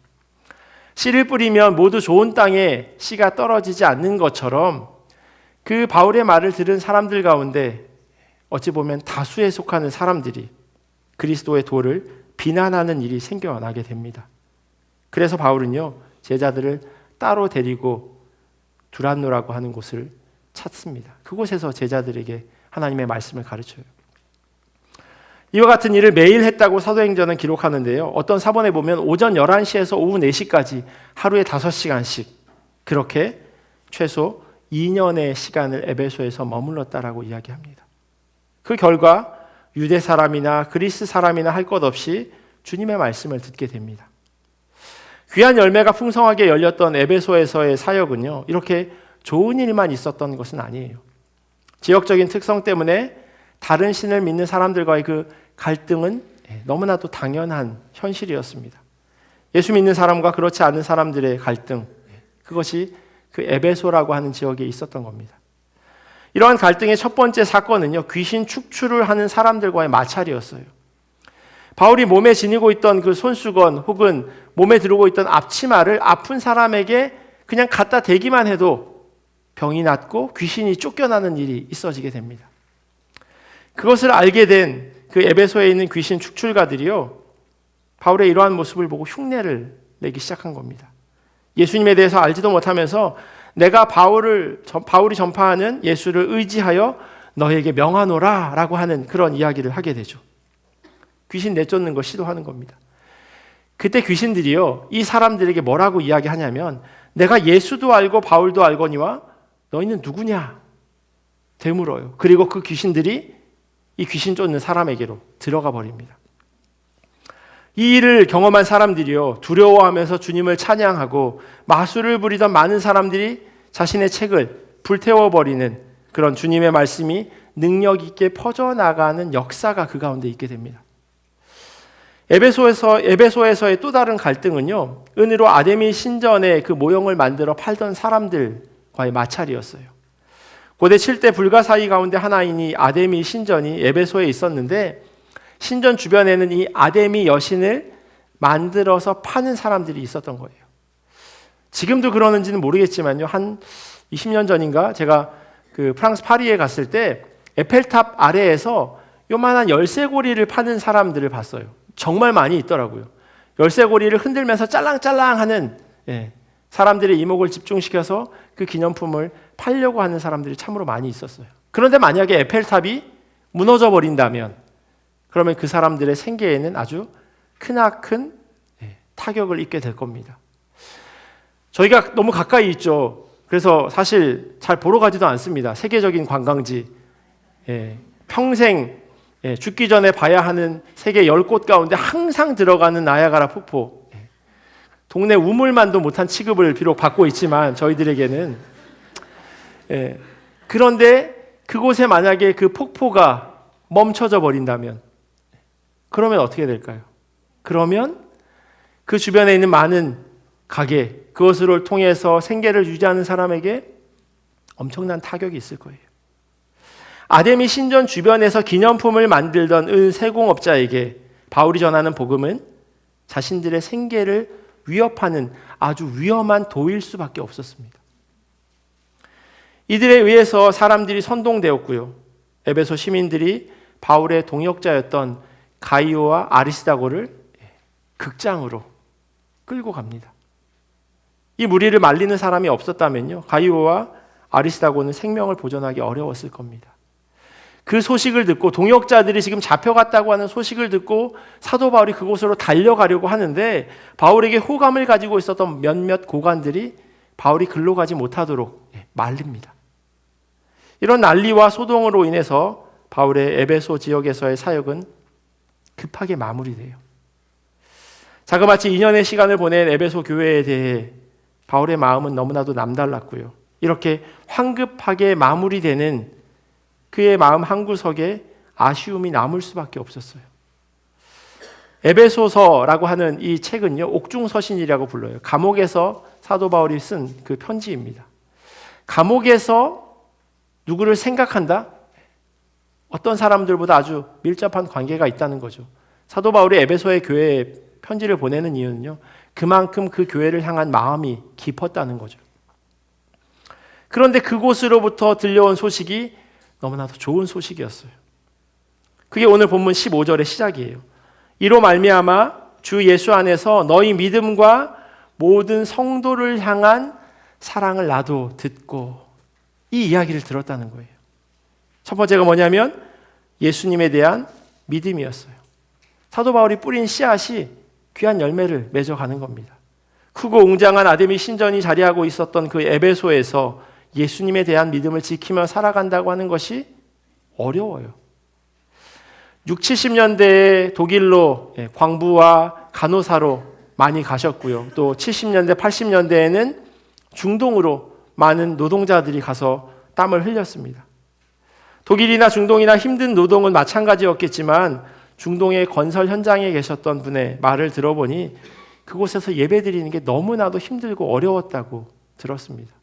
씨를 뿌리면 모두 좋은 땅에 씨가 떨어지지 않는 것처럼 그 바울의 말을 들은 사람들 가운데 어찌 보면 다수에 속하는 사람들이 그리스도의 도를 비난하는 일이 생겨나게 됩니다. 그래서 바울은요, 제자들을 따로 데리고 두란노라고 하는 곳을 찾습니다. 그곳에서 제자들에게 하나님의 말씀을 가르쳐요. 이와 같은 일을 매일 했다고 사도행전은 기록하는데요. 어떤 사본에 보면 오전 11시에서 오후 4시까지 하루에 5시간씩 그렇게 최소 2년의 시간을 에베소에서 머물렀다라고 이야기합니다. 그 결과 유대 사람이나 그리스 사람이나 할 것 없이 주님의 말씀을 듣게 됩니다. 귀한 열매가 풍성하게 열렸던 에베소에서의 사역은요, 이렇게 좋은 일만 있었던 것은 아니에요. 지역적인 특성 때문에 다른 신을 믿는 사람들과의 그 갈등은 너무나도 당연한 현실이었습니다. 예수 믿는 사람과 그렇지 않은 사람들의 갈등, 그것이 그 에베소라고 하는 지역에 있었던 겁니다. 이러한 갈등의 첫 번째 사건은요, 귀신 축출을 하는 사람들과의 마찰이었어요. 바울이 몸에 지니고 있던 그 손수건 혹은 몸에 두르고 있던 앞치마를 아픈 사람에게 그냥 갖다 대기만 해도 병이 낫고 귀신이 쫓겨나는 일이 있어지게 됩니다. 그것을 알게 된 그 에베소에 있는 귀신 축출가들이요, 바울의 이러한 모습을 보고 흉내를 내기 시작한 겁니다. 예수님에 대해서 알지도 못하면서 내가 바울이 전파하는 예수를 의지하여 너에게 명하노라 라고 하는 그런 이야기를 하게 되죠. 귀신 내쫓는 걸 시도하는 겁니다. 그때 귀신들이요, 이 사람들에게 뭐라고 이야기하냐면 내가 예수도 알고 바울도 알거니와 너희는 누구냐 되물어요. 그리고 그 귀신들이 이 귀신 쫓는 사람에게로 들어가 버립니다. 이 일을 경험한 사람들이요, 두려워하면서 주님을 찬양하고 마술을 부리던 많은 사람들이 자신의 책을 불태워버리는 그런 주님의 말씀이 능력 있게 퍼져나가는 역사가 그 가운데 있게 됩니다. 에베소에서의 또 다른 갈등은요, 은으로 아데미 신전의 그 모형을 만들어 팔던 사람들과의 마찰이었어요. 고대 7대 불가사의 가운데 하나인 이 아데미 신전이 에베소에 있었는데 신전 주변에는 이 아데미 여신을 만들어서 파는 사람들이 있었던 거예요. 지금도 그러는지는 모르겠지만요, 한 20년 전인가 제가 그 프랑스 파리에 갔을 때 에펠탑 아래에서 요만한 열쇠고리를 파는 사람들을 봤어요. 정말 많이 있더라고요. 열쇠고리를 흔들면서 짤랑짤랑하는 사람들의 이목을 집중시켜서 그 기념품을 팔려고 하는 사람들이 참으로 많이 있었어요. 그런데 만약에 에펠탑이 무너져 버린다면 그러면 그 사람들의 생계에는 아주 크나큰 타격을 입게 될 겁니다. 저희가 너무 가까이 있죠. 그래서 사실 잘 보러 가지도 않습니다. 세계적인 관광지, 평생 죽기 전에 봐야 하는 세계 10곳 가운데 항상 들어가는 나야가라 폭포. 동네 우물만도 못한 취급을 비록 받고 있지만 저희들에게는, 그런데 그곳에 만약에 그 폭포가 멈춰져 버린다면 그러면 어떻게 될까요? 그러면 그 주변에 있는 많은 가게, 그것을 통해서 생계를 유지하는 사람에게 엄청난 타격이 있을 거예요. 아데미 신전 주변에서 기념품을 만들던 은세공업자에게 바울이 전하는 복음은 자신들의 생계를 위협하는 아주 위험한 도일 수밖에 없었습니다. 이들에 의해서 사람들이 선동되었고요. 에베소 시민들이 바울의 동역자였던 가이오와 아리스다고를 극장으로 끌고 갑니다. 이 무리를 말리는 사람이 없었다면요, 가이오와 아리스다고는 생명을 보존하기 어려웠을 겁니다. 그 소식을 듣고 동역자들이 지금 잡혀갔다고 하는 소식을 듣고 사도 바울이 그곳으로 달려가려고 하는데 바울에게 호감을 가지고 있었던 몇몇 고관들이 바울이 글로 가지 못하도록 말립니다. 이런 난리와 소동으로 인해서 바울의 에베소 지역에서의 사역은 급하게 마무리돼요. 자그마치 2년의 시간을 보낸 에베소 교회에 대해 바울의 마음은 너무나도 남달랐고요. 이렇게 황급하게 마무리되는 그의 마음 한구석에 아쉬움이 남을 수밖에 없었어요. 에베소서라고 하는 이 책은요, 옥중서신이라고 불러요. 감옥에서 사도 바울이 쓴 그 편지입니다. 감옥에서 누구를 생각한다? 어떤 사람들보다 아주 밀접한 관계가 있다는 거죠. 사도 바울이 에베소의 교회에 편지를 보내는 이유는요, 그만큼 그 교회를 향한 마음이 깊었다는 거죠. 그런데 그곳으로부터 들려온 소식이 너무나도 좋은 소식이었어요. 그게 오늘 본문 15절의 시작이에요. 이로 말미암아 주 예수 안에서 너희 믿음과 모든 성도를 향한 사랑을 나도 듣고, 이 이야기를 들었다는 거예요. 첫 번째가 뭐냐면 예수님에 대한 믿음이었어요. 사도 바울이 뿌린 씨앗이 귀한 열매를 맺어가는 겁니다. 크고 웅장한 아데미 신전이 자리하고 있었던 그 에베소에서 예수님에 대한 믿음을 지키며 살아간다고 하는 것이 어려워요. 60, 70년대에 독일로 광부와 간호사로 많이 가셨고요. 또 70년대, 80년대에는 중동으로 많은 노동자들이 가서 땀을 흘렸습니다. 독일이나 중동이나 힘든 노동은 마찬가지였겠지만 중동의 건설 현장에 계셨던 분의 말을 들어보니 그곳에서 예배드리는 게 너무나도 힘들고 어려웠다고 들었습니다.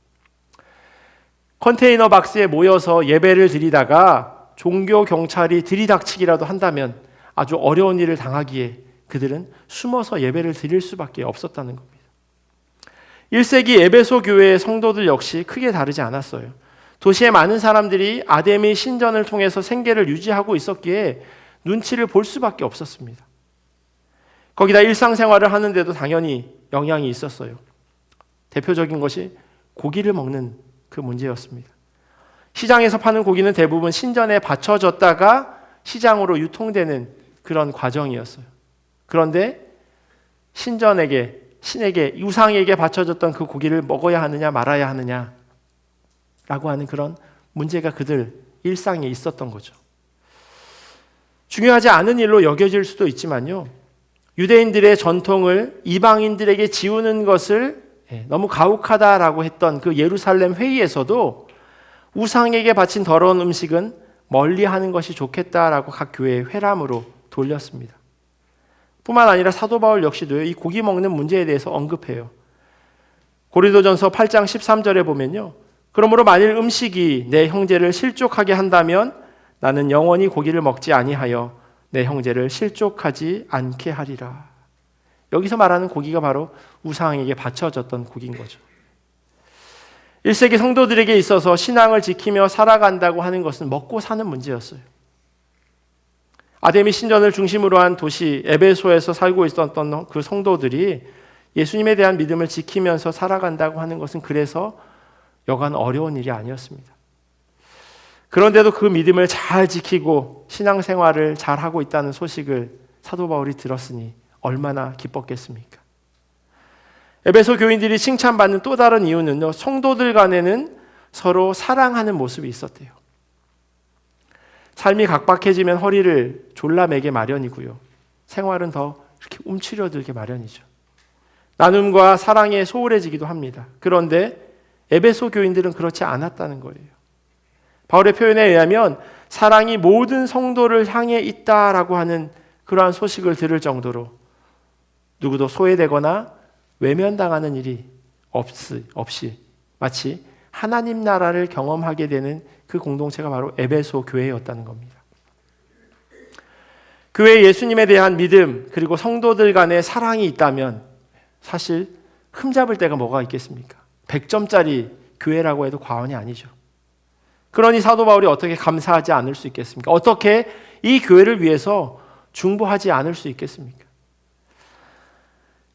컨테이너 박스에 모여서 예배를 드리다가 종교 경찰이 들이닥치기라도 한다면 아주 어려운 일을 당하기에 그들은 숨어서 예배를 드릴 수밖에 없었다는 겁니다. 1세기 에베소 교회의 성도들 역시 크게 다르지 않았어요. 도시의 많은 사람들이 아데미 신전을 통해서 생계를 유지하고 있었기에 눈치를 볼 수밖에 없었습니다. 거기다 일상생활을 하는데도 당연히 영향이 있었어요. 대표적인 것이 고기를 먹는 그 문제였습니다. 시장에서 파는 고기는 대부분 신전에 바쳐졌다가 시장으로 유통되는 그런 과정이었어요. 그런데 신전에게, 신에게, 우상에게 바쳐졌던 그 고기를 먹어야 하느냐 말아야 하느냐 라고 하는 그런 문제가 그들 일상에 있었던 거죠. 중요하지 않은 일로 여겨질 수도 있지만요, 유대인들의 전통을 이방인들에게 지우는 것을 너무 가혹하다라고 했던 그 예루살렘 회의에서도 우상에게 바친 더러운 음식은 멀리하는 것이 좋겠다라고 각 교회의 회람으로 돌렸습니다. 뿐만 아니라 사도 바울 역시도요, 이 고기 먹는 문제에 대해서 언급해요. 고린도전서 8장 13절에 보면요, 그러므로 만일 음식이 내 형제를 실족하게 한다면 나는 영원히 고기를 먹지 아니하여 내 형제를 실족하지 않게 하리라. 여기서 말하는 고기가 바로 우상에게 바쳐졌던 고기인 거죠. 1세기 성도들에게 있어서 신앙을 지키며 살아간다고 하는 것은 먹고 사는 문제였어요. 아데미 신전을 중심으로 한 도시 에베소에서 살고 있었던 그 성도들이 예수님에 대한 믿음을 지키면서 살아간다고 하는 것은 그래서 여간 어려운 일이 아니었습니다. 그런데도 그 믿음을 잘 지키고 신앙생활을 잘 하고 있다는 소식을 사도 바울이 들었으니 얼마나 기뻤겠습니까? 에베소 교인들이 칭찬받는 또 다른 이유는요, 성도들 간에는 서로 사랑하는 모습이 있었대요. 삶이 각박해지면 허리를 졸라매게 마련이고요, 생활은 더 이렇게 움츠려들게 마련이죠. 나눔과 사랑에 소홀해지기도 합니다. 그런데 에베소 교인들은 그렇지 않았다는 거예요. 바울의 표현에 의하면 사랑이 모든 성도를 향해 있다라고 하는 그러한 소식을 들을 정도로 누구도 소외되거나 외면당하는 일이 없이 마치 하나님 나라를 경험하게 되는 그 공동체가 바로 에베소 교회였다는 겁니다. 교회에 예수님에 대한 믿음 그리고 성도들 간의 사랑이 있다면 사실 흠잡을 데가 뭐가 있겠습니까? 100점짜리 교회라고 해도 과언이 아니죠. 그러니 사도 바울이 어떻게 감사하지 않을 수 있겠습니까? 어떻게 이 교회를 위해서 중보하지 않을 수 있겠습니까?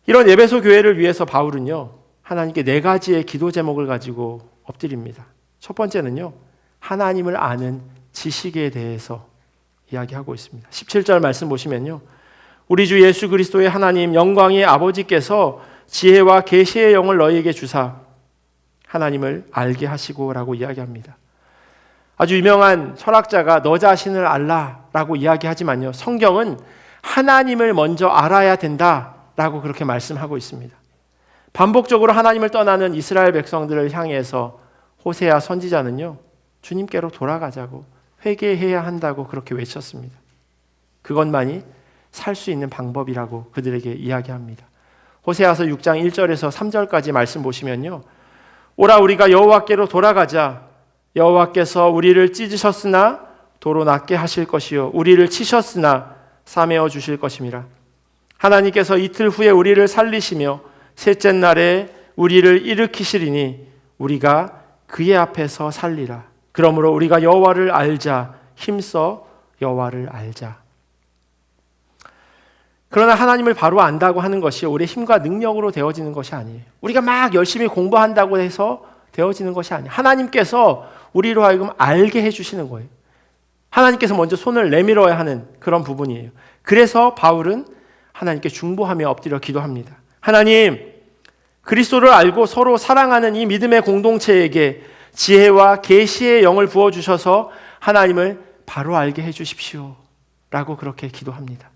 이런 에베소 교회를 위해서 바울은요, 하나님께 4가지의 기도 제목을 가지고 엎드립니다. 첫 번째는요, 하나님을 아는 지식에 대해서 이야기하고 있습니다. 17절 말씀 보시면요, 우리 주 예수 그리스도의 하나님 영광의 아버지께서 지혜와 계시의 영을 너희에게 주사 하나님을 알게 하시고 라고 이야기합니다. 아주 유명한 철학자가 너 자신을 알라라고 이야기하지만요, 성경은 하나님을 먼저 알아야 된다라고 그렇게 말씀하고 있습니다. 반복적으로 하나님을 떠나는 이스라엘 백성들을 향해서 호세아 선지자는요, 주님께로 돌아가자고, 회개해야 한다고 그렇게 외쳤습니다. 그것만이 살 수 있는 방법이라고 그들에게 이야기합니다. 호세아서 6장 1절에서 3절까지 말씀 보시면요, 오라 우리가 여호와께로 돌아가자. 여호와께서 우리를 찢으셨으나 도로 낫게 하실 것이요 우리를 치셨으나 사매어 주실 것임이라. 하나님께서 이틀 후에 우리를 살리시며 셋째 날에 우리를 일으키시리니 우리가 그의 앞에서 살리라. 그러므로 우리가 여호와를 알자. 힘써 여호와를 알자. 그러나 하나님을 바로 안다고 하는 것이 우리의 힘과 능력으로 되어지는 것이 아니에요. 우리가 막 열심히 공부한다고 해서 되어지는 것이 아니에요. 하나님께서 우리로 하여금 알게 해주시는 거예요. 하나님께서 먼저 손을 내밀어야 하는 그런 부분이에요. 그래서 바울은 하나님께 중보하며 엎드려 기도합니다. 하나님, 그리스도를 알고 서로 사랑하는 이 믿음의 공동체에게 지혜와 계시의 영을 부어주셔서 하나님을 바로 알게 해주십시오 라고 그렇게 기도합니다.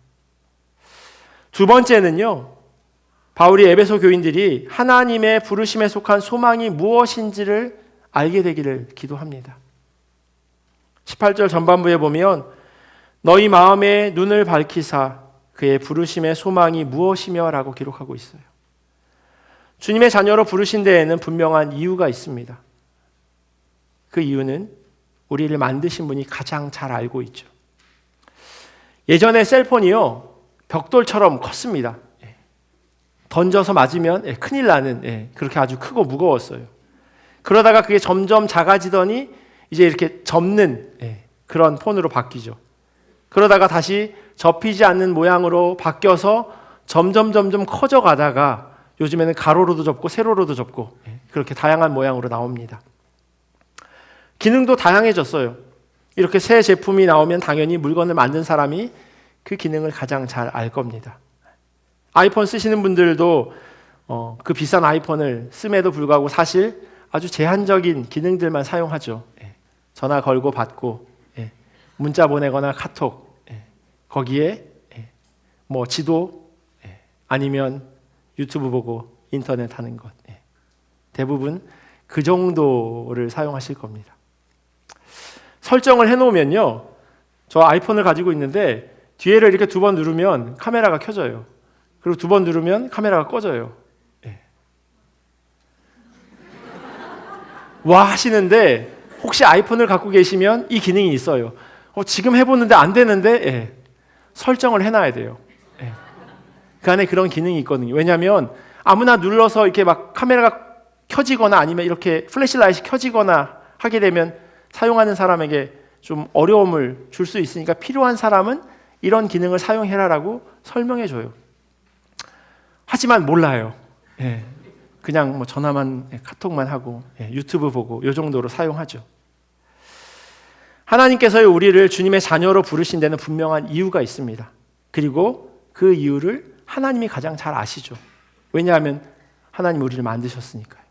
두 번째는요, 바울이 에베소 교인들이 하나님의 부르심에 속한 소망이 무엇인지를 알게 되기를 기도합니다. 18절 전반부에 보면 너희 마음의 눈을 밝히사 그의 부르심의 소망이 무엇이며 라고 기록하고 있어요. 주님의 자녀로 부르신 데에는 분명한 이유가 있습니다. 그 이유는 우리를 만드신 분이 가장 잘 알고 있죠. 예전에 셀폰이요, 벽돌처럼 컸습니다. 던져서 맞으면 큰일 나는, 그렇게 아주 크고 무거웠어요. 그러다가 그게 점점 작아지더니 이제 이렇게 접는 그런 폰으로 바뀌죠. 그러다가 다시 접히지 않는 모양으로 바뀌어서 점점 커져가다가 요즘에는 가로로도 접고 세로로도 접고 그렇게 다양한 모양으로 나옵니다. 기능도 다양해졌어요. 이렇게 새 제품이 나오면 당연히 물건을 만든 사람이 그 기능을 가장 잘 알 겁니다. 아이폰 쓰시는 분들도 그 비싼 아이폰을 씀에도 불구하고 사실 아주 제한적인 기능들만 사용하죠. 전화 걸고 받고, 문자 보내거나 카톡, 거기에 뭐 지도, 아니면 유튜브 보고 인터넷 하는 것, 대부분 그 정도를 사용하실 겁니다. 설정을 해놓으면요, 저 아이폰을 가지고 있는데 뒤에를 이렇게 2번 누르면 카메라가 켜져요. 그리고 2번 누르면 카메라가 꺼져요. 와 하시는데 혹시 아이폰을 갖고 계시면 이 기능이 있어요. 지금 해보는데 안 되는데 설정을 해놔야 돼요. 그 안에 그런 기능이 있거든요. 왜냐하면 아무나 눌러서 이렇게 막 카메라가 켜지거나 아니면 이렇게 플래시라이트이 켜지거나 하게 되면 사용하는 사람에게 좀 어려움을 줄 수 있으니까 필요한 사람은 이런 기능을 사용해라라고 설명해줘요. 하지만 몰라요. 그냥 뭐 전화만, 카톡만 하고 유튜브 보고 이 정도로 사용하죠. 하나님께서 우리를 주님의 자녀로 부르신 데는 분명한 이유가 있습니다. 그리고 그 이유를 하나님이 가장 잘 아시죠. 왜냐하면 하나님 우리를 만드셨으니까요.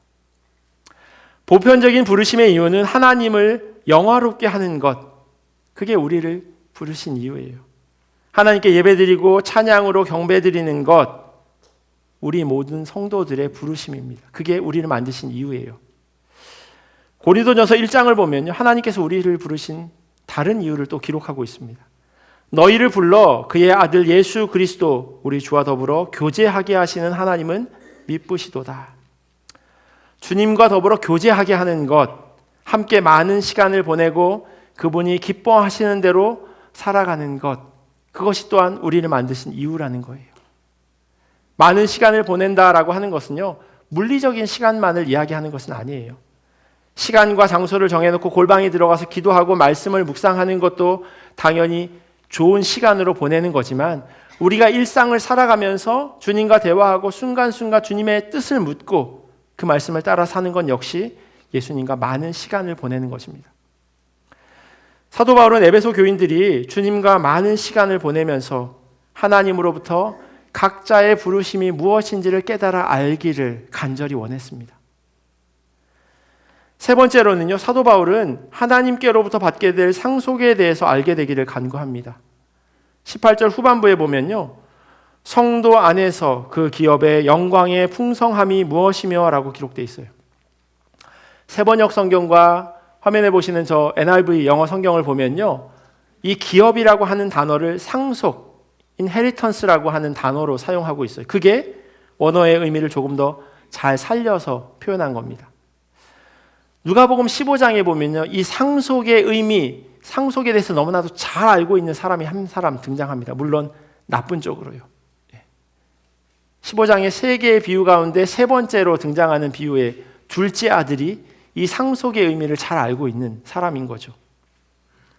보편적인 부르심의 이유는 하나님을 영화롭게 하는 것, 그게 우리를 부르신 이유예요. 하나님께 예배드리고 찬양으로 경배드리는 것, 우리 모든 성도들의 부르심입니다. 그게 우리를 만드신 이유예요. 고린도전서 1장을 보면요, 하나님께서 우리를 부르신 다른 이유를 또 기록하고 있습니다. 너희를 불러 그의 아들 예수 그리스도 우리 주와 더불어 교제하게 하시는 하나님은 미쁘시도다. 주님과 더불어 교제하게 하는 것, 함께 많은 시간을 보내고 그분이 기뻐하시는 대로 살아가는 것, 그것이 또한 우리를 만드신 이유라는 거예요. 많은 시간을 보낸다라고 하는 것은요, 물리적인 시간만을 이야기하는 것은 아니에요. 시간과 장소를 정해놓고 골방에 들어가서 기도하고 말씀을 묵상하는 것도 당연히 좋은 시간으로 보내는 거지만, 우리가 일상을 살아가면서 주님과 대화하고 순간순간 주님의 뜻을 묻고 그 말씀을 따라 사는 건 역시 예수님과 많은 시간을 보내는 것입니다. 사도 바울은 에베소 교인들이 주님과 많은 시간을 보내면서 하나님으로부터 각자의 부르심이 무엇인지를 깨달아 알기를 간절히 원했습니다. 세 번째로는요, 사도 바울은 하나님께로부터 받게 될 상속에 대해서 알게 되기를 간구합니다. 18절 후반부에 보면요, 성도 안에서 그 기업의 영광의 풍성함이 무엇이며 라고 기록되어 있어요. 세번역 성경과 화면에 보시는 저 NIV 영어 성경을 보면요, 이 기업이라고 하는 단어를 상속, inheritance라고 하는 단어로 사용하고 있어요. 그게 원어의 의미를 조금 더 잘 살려서 표현한 겁니다. 누가복음 15장에 보면요, 이 상속의 의미, 상속에 대해서 너무나도 잘 알고 있는 사람이 한 사람 등장합니다. 물론 나쁜 쪽으로요. 15장의 세 개의 비유 가운데 세 번째로 등장하는 비유의 둘째 아들이 이 상속의 의미를 잘 알고 있는 사람인 거죠.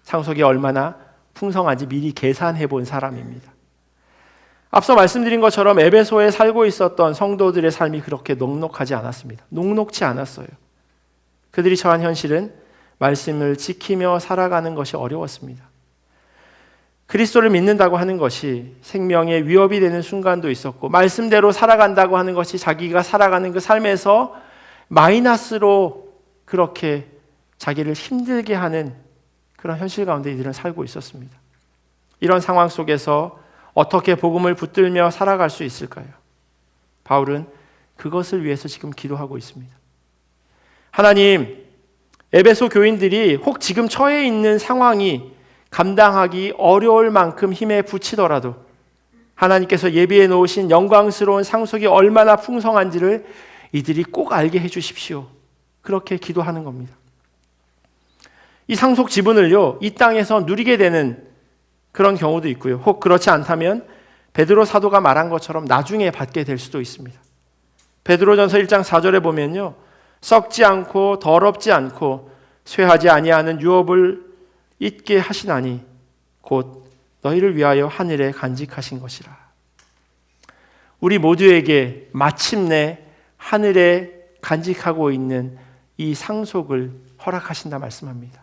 상속이 얼마나 풍성한지 미리 계산해 본 사람입니다. 앞서 말씀드린 것처럼 에베소에 살고 있었던 성도들의 삶이 그렇게 녹록하지 않았습니다. 녹록지 않았어요. 그들이 처한 현실은 말씀을 지키며 살아가는 것이 어려웠습니다. 그리스도를 믿는다고 하는 것이 생명에 위협이 되는 순간도 있었고, 말씀대로 살아간다고 하는 것이 자기가 살아가는 그 삶에서 마이너스로 그렇게 자기를 힘들게 하는 그런 현실 가운데 이들은 살고 있었습니다. 이런 상황 속에서 어떻게 복음을 붙들며 살아갈 수 있을까요? 바울은 그것을 위해서 지금 기도하고 있습니다. 하나님, 에베소 교인들이 혹 지금 처해 있는 상황이 감당하기 어려울 만큼 힘에 부치더라도 하나님께서 예비해 놓으신 영광스러운 상속이 얼마나 풍성한지를 이들이 꼭 알게 해 주십시오. 그렇게 기도하는 겁니다. 이 상속 지분을요, 이 땅에서 누리게 되는 그런 경우도 있고요. 혹 그렇지 않다면 베드로 사도가 말한 것처럼 나중에 받게 될 수도 있습니다. 베드로전서 1장 4절에 보면요, 썩지 않고 더럽지 않고 쇠하지 아니하는 유업을 잊게 하시나니 곧 너희를 위하여 하늘에 간직하신 것이라. 우리 모두에게 마침내 하늘에 간직하고 있는 이 상속을 허락하신다 말씀합니다.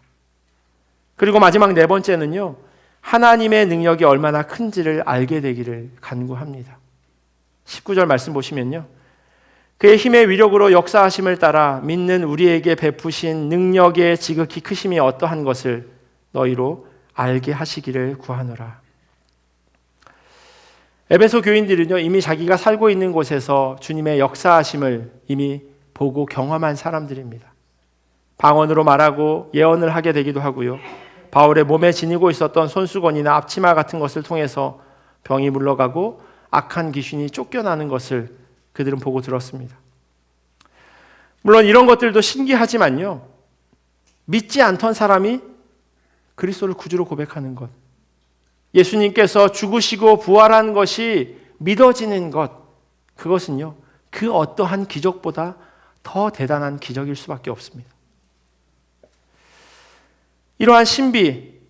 그리고 마지막 네 번째는요, 하나님의 능력이 얼마나 큰지를 알게 되기를 간구합니다. 19절 말씀 보시면요, 그의 힘의 위력으로 역사하심을 따라 믿는 우리에게 베푸신 능력의 지극히 크심이 어떠한 것을 너희로 알게 하시기를 구하노라. 에베소 교인들은요, 이미 자기가 살고 있는 곳에서 주님의 역사하심을 이미 보고 경험한 사람들입니다. 방언으로 말하고 예언을 하게 되기도 하고요, 바울의 몸에 지니고 있었던 손수건이나 앞치마 같은 것을 통해서 병이 물러가고 악한 귀신이 쫓겨나는 것을 그들은 보고 들었습니다. 물론 이런 것들도 신기하지만요, 믿지 않던 사람이 그리스도를 구주로 고백하는 것, 예수님께서 죽으시고 부활한 것이 믿어지는 것, 그것은요, 그 어떠한 기적보다 더 대단한 기적일 수밖에 없습니다. 이러한 신비,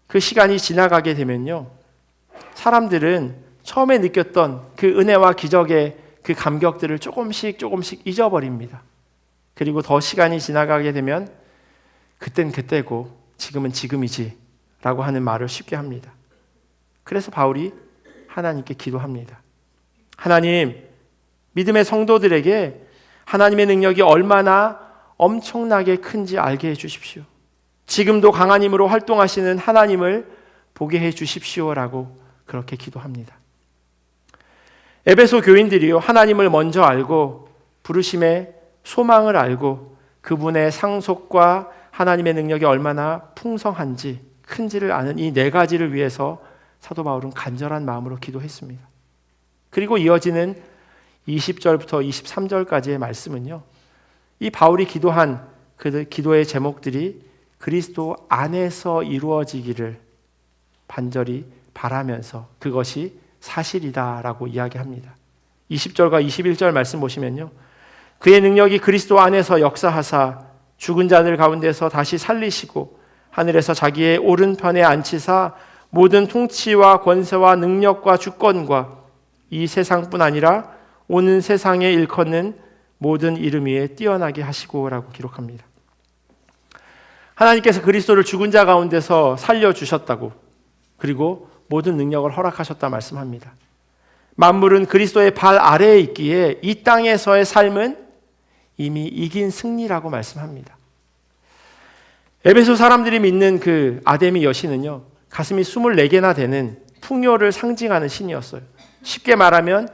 그 시간이 지나가게 되면요, 사람들은 처음에 느꼈던 그 은혜와 기적의 그 감격들을 조금씩 잊어버립니다. 그리고 더 시간이 지나가게 되면 그땐 그때고 지금은 지금이지 라고 하는 말을 쉽게 합니다. 그래서 바울이 하나님께 기도합니다. 하나님, 믿음의 성도들에게 하나님의 능력이 얼마나 엄청나게 큰지 알게 해 주십시오. 지금도 강한 힘으로 활동하시는 하나님을 보게 해 주십시오라고 그렇게 기도합니다. 에베소 교인들이요, 하나님을 먼저 알고 부르심의 소망을 알고 그분의 상속과 하나님의 능력이 얼마나 풍성한지 큰지를 아는 이 네 가지를 위해서 사도 바울은 간절한 마음으로 기도했습니다. 그리고 이어지는 20절부터 23절까지의 말씀은요, 이 바울이 기도한 그 기도의 제목들이 그리스도 안에서 이루어지기를 간절히 바라면서 그것이 사실이다라고 이야기합니다. 20절과 21절 말씀 보시면요, 그의 능력이 그리스도 안에서 역사하사 죽은 자들 가운데서 다시 살리시고 하늘에서 자기의 오른편에 앉히사 모든 통치와 권세와 능력과 주권과 이 세상뿐 아니라 오는 세상에 일컫는 모든 이름 위에 뛰어나게 하시고라고 기록합니다. 하나님께서 그리스도를 죽은 자 가운데서 살려주셨다고, 그리고 모든 능력을 허락하셨다 말씀합니다. 만물은 그리스도의 발 아래에 있기에 이 땅에서의 삶은 이미 이긴 승리라고 말씀합니다. 에베소 사람들이 믿는 그 아데미 여신은요, 가슴이 24개나 되는 풍요를 상징하는 신이었어요. 쉽게 말하면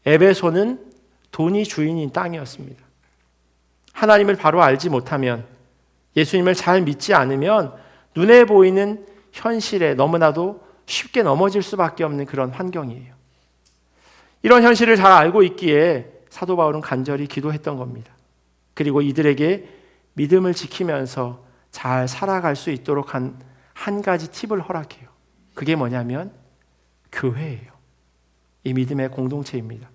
에베소는 돈이 주인인 땅이었습니다. 하나님을 바로 알지 못하면, 예수님을 잘 믿지 않으면 눈에 보이는 현실에 너무나도 쉽게 넘어질 수밖에 없는 그런 환경이에요. 이런 현실을 잘 알고 있기에 사도 바울은 간절히 기도했던 겁니다. 그리고 이들에게 믿음을 지키면서 잘 살아갈 수 있도록 한 가지 팁을 허락해요. 그게 뭐냐면 교회예요. 이 믿음의 공동체입니다.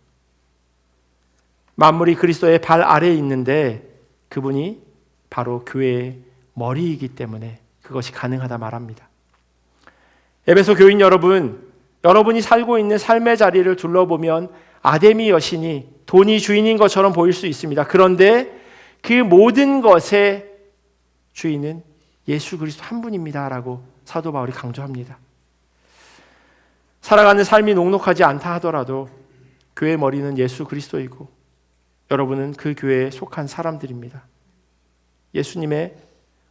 만물이 그리스도의 발 아래에 있는데 그분이 바로 교회의 머리이기 때문에 그것이 가능하다 말합니다. 에베소 교인 여러분, 여러분이 살고 있는 삶의 자리를 둘러보면 아데미 여신이 돈이 주인인 것처럼 보일 수 있습니다. 그런데 그 모든 것의 주인은 예수 그리스도 한 분입니다라고 사도 바울이 강조합니다. 살아가는 삶이 녹록하지 않다 하더라도 교회의 머리는 예수 그리스도이고 여러분은 그 교회에 속한 사람들입니다. 예수님의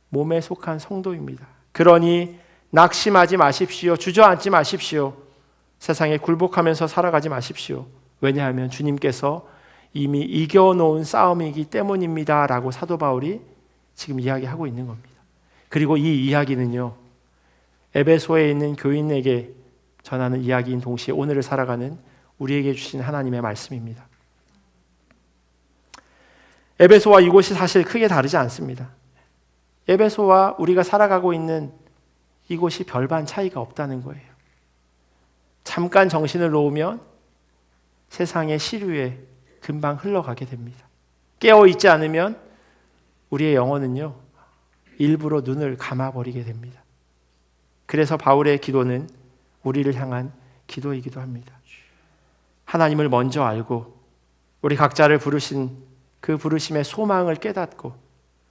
몸에 속한 성도입니다. 그러니 낙심하지 마십시오. 주저앉지 마십시오. 세상에 굴복하면서 살아가지 마십시오. 왜냐하면 주님께서 이미 이겨놓은 싸움이기 때문입니다 라고 사도 바울이 지금 이야기하고 있는 겁니다. 그리고 이 이야기는요, 에베소에 있는 교인에게 전하는 이야기인 동시에 오늘을 살아가는 우리에게 주신 하나님의 말씀입니다. 에베소와 이곳이 사실 크게 다르지 않습니다. 에베소와 우리가 살아가고 있는 이곳이 별반 차이가 없다는 거예요. 잠깐 정신을 놓으면 세상의 시류에 금방 흘러가게 됩니다. 깨어있지 않으면 우리의 영혼은요, 일부러 눈을 감아버리게 됩니다. 그래서 바울의 기도는 우리를 향한 기도이기도 합니다. 하나님을 먼저 알고 우리 각자를 부르신 그 부르심의 소망을 깨닫고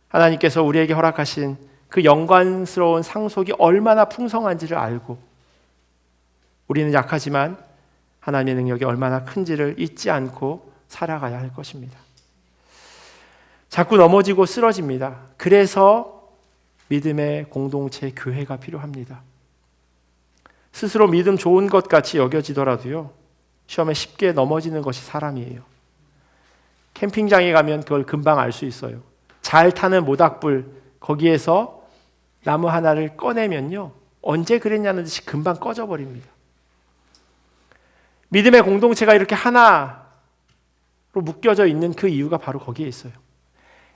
하나님께서 우리에게 허락하신 그 영광스러운 상속이 얼마나 풍성한지를 알고 우리는 약하지만 하나님의 능력이 얼마나 큰지를 잊지 않고 살아가야 할 것입니다. 자꾸 넘어지고 쓰러집니다. 그래서 믿음의 공동체 교회가 필요합니다. 스스로 믿음 좋은 것 같이 여겨지더라도요, 시험에 쉽게 넘어지는 것이 사람이에요. 캠핑장에 가면 그걸 금방 알 수 있어요. 잘 타는 모닥불, 거기에서 나무 하나를 꺼내면요, 언제 그랬냐는 듯이 금방 꺼져버립니다. 믿음의 공동체가 이렇게 하나로 묶여져 있는 그 이유가 바로 거기에 있어요.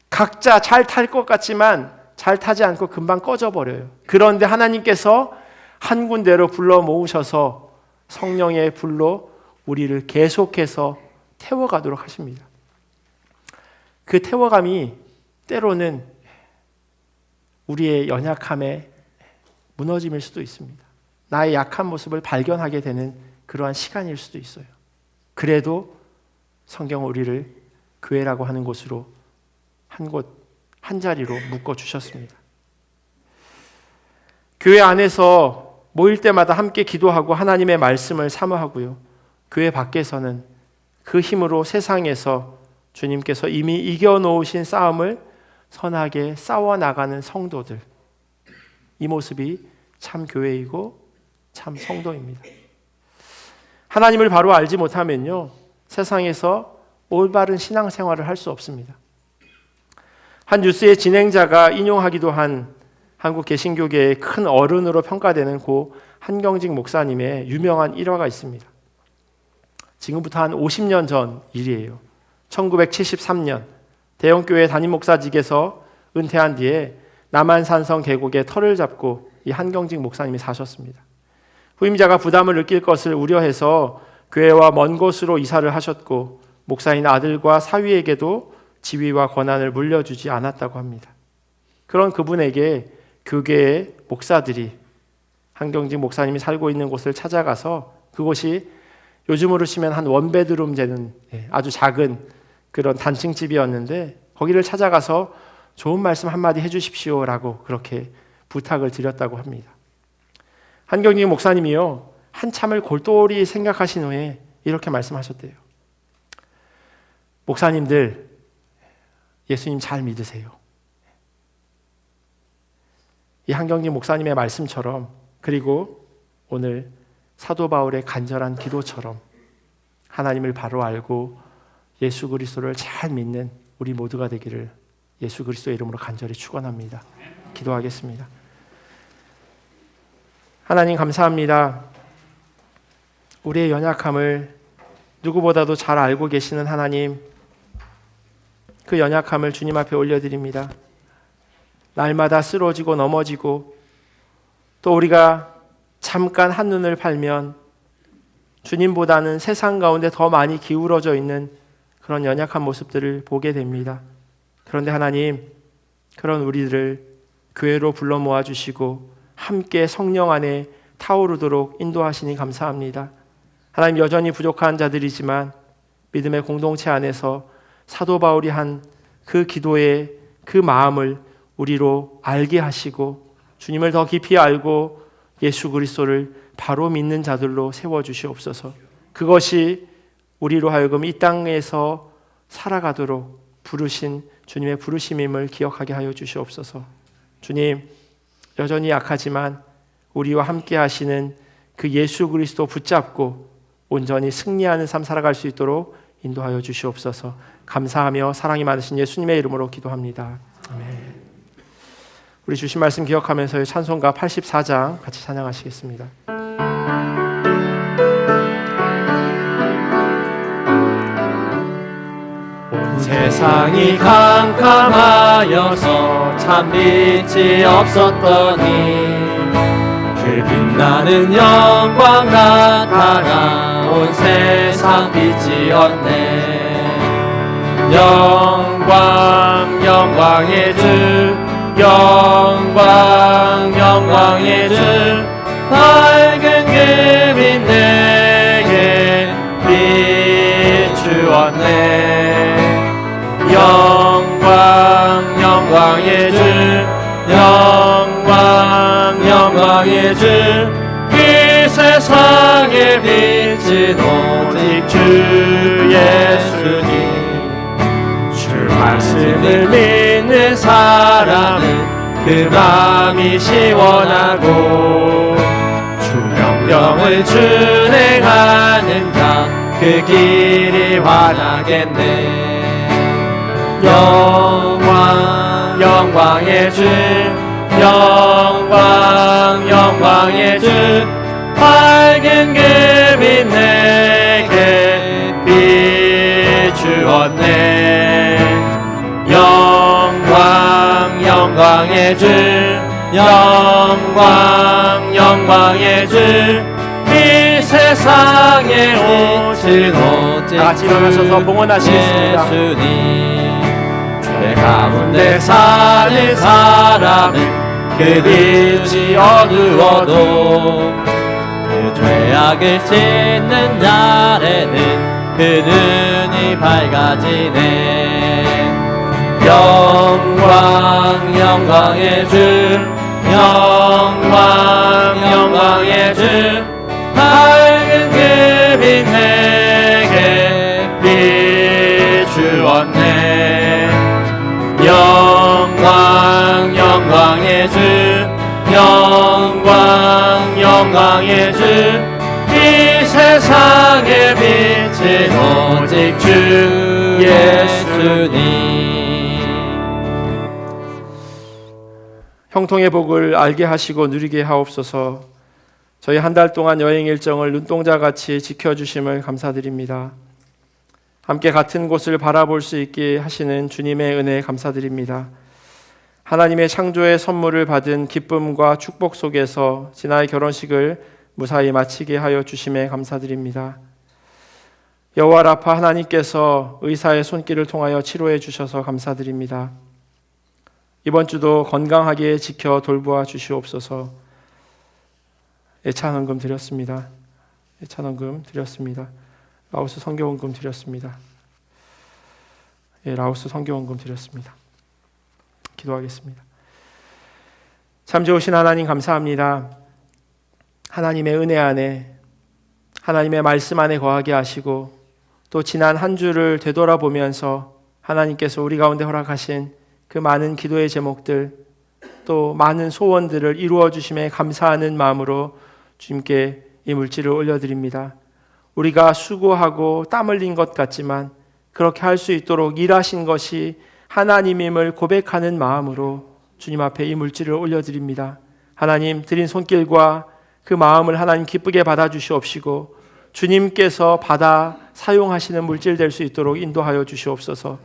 각자 잘 탈 것 같지만 잘 타지 않고 금방 꺼져버려요. 그런데 하나님께서 한 군데로 불러 모으셔서 성령의 불로 우리를 계속해서 태워가도록 하십니다. 그 태워감이 때로는 우리의 연약함의 무너짐일 수도 있습니다. 나의 약한 모습을 발견하게 되는 그러한 시간일 수도 있어요. 그래도 성경은 우리를 교회라고 하는 곳으로 한 자리로 묶어 주셨습니다. 교회 안에서 모일 때마다 함께 기도하고 하나님의 말씀을 사모하고요. 교회 밖에서는 그 힘으로 세상에서 주님께서 이미 이겨놓으신 싸움을 선하게 싸워나가는 성도들, 이 모습이 참 교회이고 참 성도입니다. 하나님을 바로 알지 못하면요, 세상에서 올바른 신앙생활을 할 수 없습니다. 한 뉴스의 진행자가 인용하기도 한 한국 개신교계의 큰 어른으로 평가되는 고 한경직 목사님의 유명한 일화가 있습니다. 지금부터 한 50년 전 일이에요. 1973년 대형교회 담임 목사직에서 은퇴한 뒤에 남한산성 계곡에 터를 잡고 이 한경직 목사님이 사셨습니다. 후임자가 부담을 느낄 것을 우려해서 교회와 먼 곳으로 이사를 하셨고 목사인 아들과 사위에게도 지위와 권한을 물려주지 않았다고 합니다. 그런 그분에게 교계의 목사들이 한경직 목사님이 살고 있는 곳을 찾아가서, 그곳이 요즘으로 치면 한 원베드룸 되는 아주 작은 그런 단층집이었는데, 거기를 찾아가서 좋은 말씀 한마디 해주십시오라고 그렇게 부탁을 드렸다고 합니다. 한경림 목사님이요, 한참을 골똘히 생각하신 후에 이렇게 말씀하셨대요. 목사님들, 예수님 잘 믿으세요. 이 한경림 목사님의 말씀처럼, 그리고 오늘 사도 바울의 간절한 기도처럼 하나님을 바로 알고 예수 그리스도를 잘 믿는 우리 모두가 되기를 예수 그리스도의 이름으로 간절히 축원합니다. 기도하겠습니다. 하나님 감사합니다. 우리의 연약함을 누구보다도 잘 알고 계시는 하나님, 그 연약함을 주님 앞에 올려드립니다. 날마다 쓰러지고 넘어지고, 또 우리가 잠깐 한눈을 팔면 주님보다는 세상 가운데 더 많이 기울어져 있는 그런 연약한 모습들을 보게 됩니다. 그런데 하나님, 그런 우리들을 교회로 불러 모아주시고 함께 성령 안에 타오르도록 인도하시니 감사합니다. 하나님, 여전히 부족한 자들이지만 믿음의 공동체 안에서 사도 바울이 한 그 기도의 그 마음을 우리로 알게 하시고 주님을 더 깊이 알고 예수 그리스도를 바로 믿는 자들로 세워주시옵소서. 그것이 우리로 하여금 이 땅에서 살아가도록 부르신 주님의 부르심임을 기억하게 하여 주시옵소서. 주님, 여전히 약하지만 우리와 함께 하시는 그 예수 그리스도 붙잡고 온전히 승리하는 삶 살아갈 수 있도록 인도하여 주시옵소서. 감사하며 사랑이 많으신 예수님의 이름으로 기도합니다. 아멘. 우리 주신 말씀 기억하면서 찬송가 84장 같이 찬양하시겠습니다. 온 세상이 캄캄하여서 참 빛이 없었더니 그 빛나는 영광 나타나 온 세상 빛이었네. 영광 영광의 주, 영광 영광의 주, 밝은 그 빛 내게 비추었네. 영광 영광의 주, 영광 영광의 주, 이 세상에 빛은 오직 주 예수님. 주 말씀을 믿는 사람은 그 마음이 시원하고 주 명령을 준행하는 자 그 길이 환하겠네. 영광 영광의 주, 영광 영광의 주, 밝은 그 빛 내게 비추었네. 영광 영광의 주, 영광 영광의 주, 이 세상에 오신 오직 같이 일어나셔서 봉헌하시겠습니다. 예수님. 죄 가운데 사는 사람은 그 빛이 어두워도 그 죄악을 씻는 날에는 그 눈이 밝아지네. 영광 영광의 주, 영광 영광의 주, 밝은 그 빛 내게 비추었네. 영광 영광의 주, 영광 영광의 주, 이 세상의 빛은 오직 주 예수님. 형통의 복을 알게 하시고 누리게 하옵소서. 저희 한 달 동안 여행 일정을 눈동자같이 지켜주심을 감사드립니다. 함께 같은 곳을 바라볼 수 있게 하시는 주님의 은혜에 감사드립니다. 하나님의 창조의 선물을 받은 기쁨과 축복 속에서 진아의 결혼식을 무사히 마치게 하여 주심에 감사드립니다. 여호와 라파 하나님께서 의사의 손길을 통하여 치료해 주셔서 감사드립니다. 이번 주도 건강하게 지켜 돌보아 주시옵소서. 예찬헌금 드렸습니다. 예찬헌금 드렸습니다. 라오스 선교원금 드렸습니다. 라오스 선교원금 드렸습니다. 기도하겠습니다. 참 좋으신 하나님 감사합니다. 하나님의 은혜 안에, 하나님의 말씀 안에 거하게 하시고 또 지난 한 주를 되돌아보면서 하나님께서 우리 가운데 허락하신 그 많은 기도의 제목들, 또 많은 소원들을 이루어 주심에 감사하는 마음으로 주님께 이 물질을 올려드립니다. 우리가 수고하고 땀 흘린 것 같지만 그렇게 할 수 있도록 일하신 것이 하나님임을 고백하는 마음으로 주님 앞에 이 물질을 올려드립니다. 하나님, 드린 손길과 그 마음을 하나님 기쁘게 받아주시옵시고 주님께서 받아 사용하시는 물질 될 수 있도록 인도하여 주시옵소서.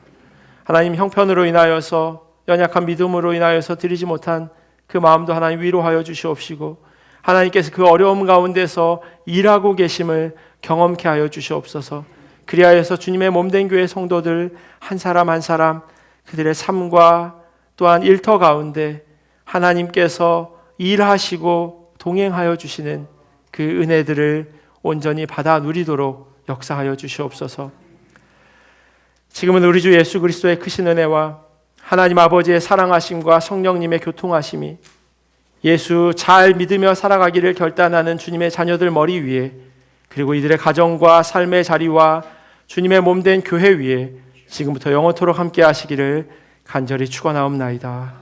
하나님, 형편으로 인하여서, 연약한 믿음으로 인하여서 드리지 못한 그 마음도 하나님 위로하여 주시옵시고 하나님께서 그 어려움 가운데서 일하고 계심을 경험케 하여 주시옵소서. 그리하여서 주님의 몸된 교회 성도들 한 사람 한 사람 그들의 삶과 또한 일터 가운데 하나님께서 일하시고 동행하여 주시는 그 은혜들을 온전히 받아 누리도록 역사하여 주시옵소서. 지금은 우리 주 예수 그리스도의 크신 은혜와 하나님 아버지의 사랑하심과 성령님의 교통하심이 예수 잘 믿으며 살아가기를 결단하는 주님의 자녀들 머리 위에, 그리고 이들의 가정과 삶의 자리와 주님의 몸된 교회 위에 지금부터 영원토록 함께 하시기를 간절히 축원하옵나이다.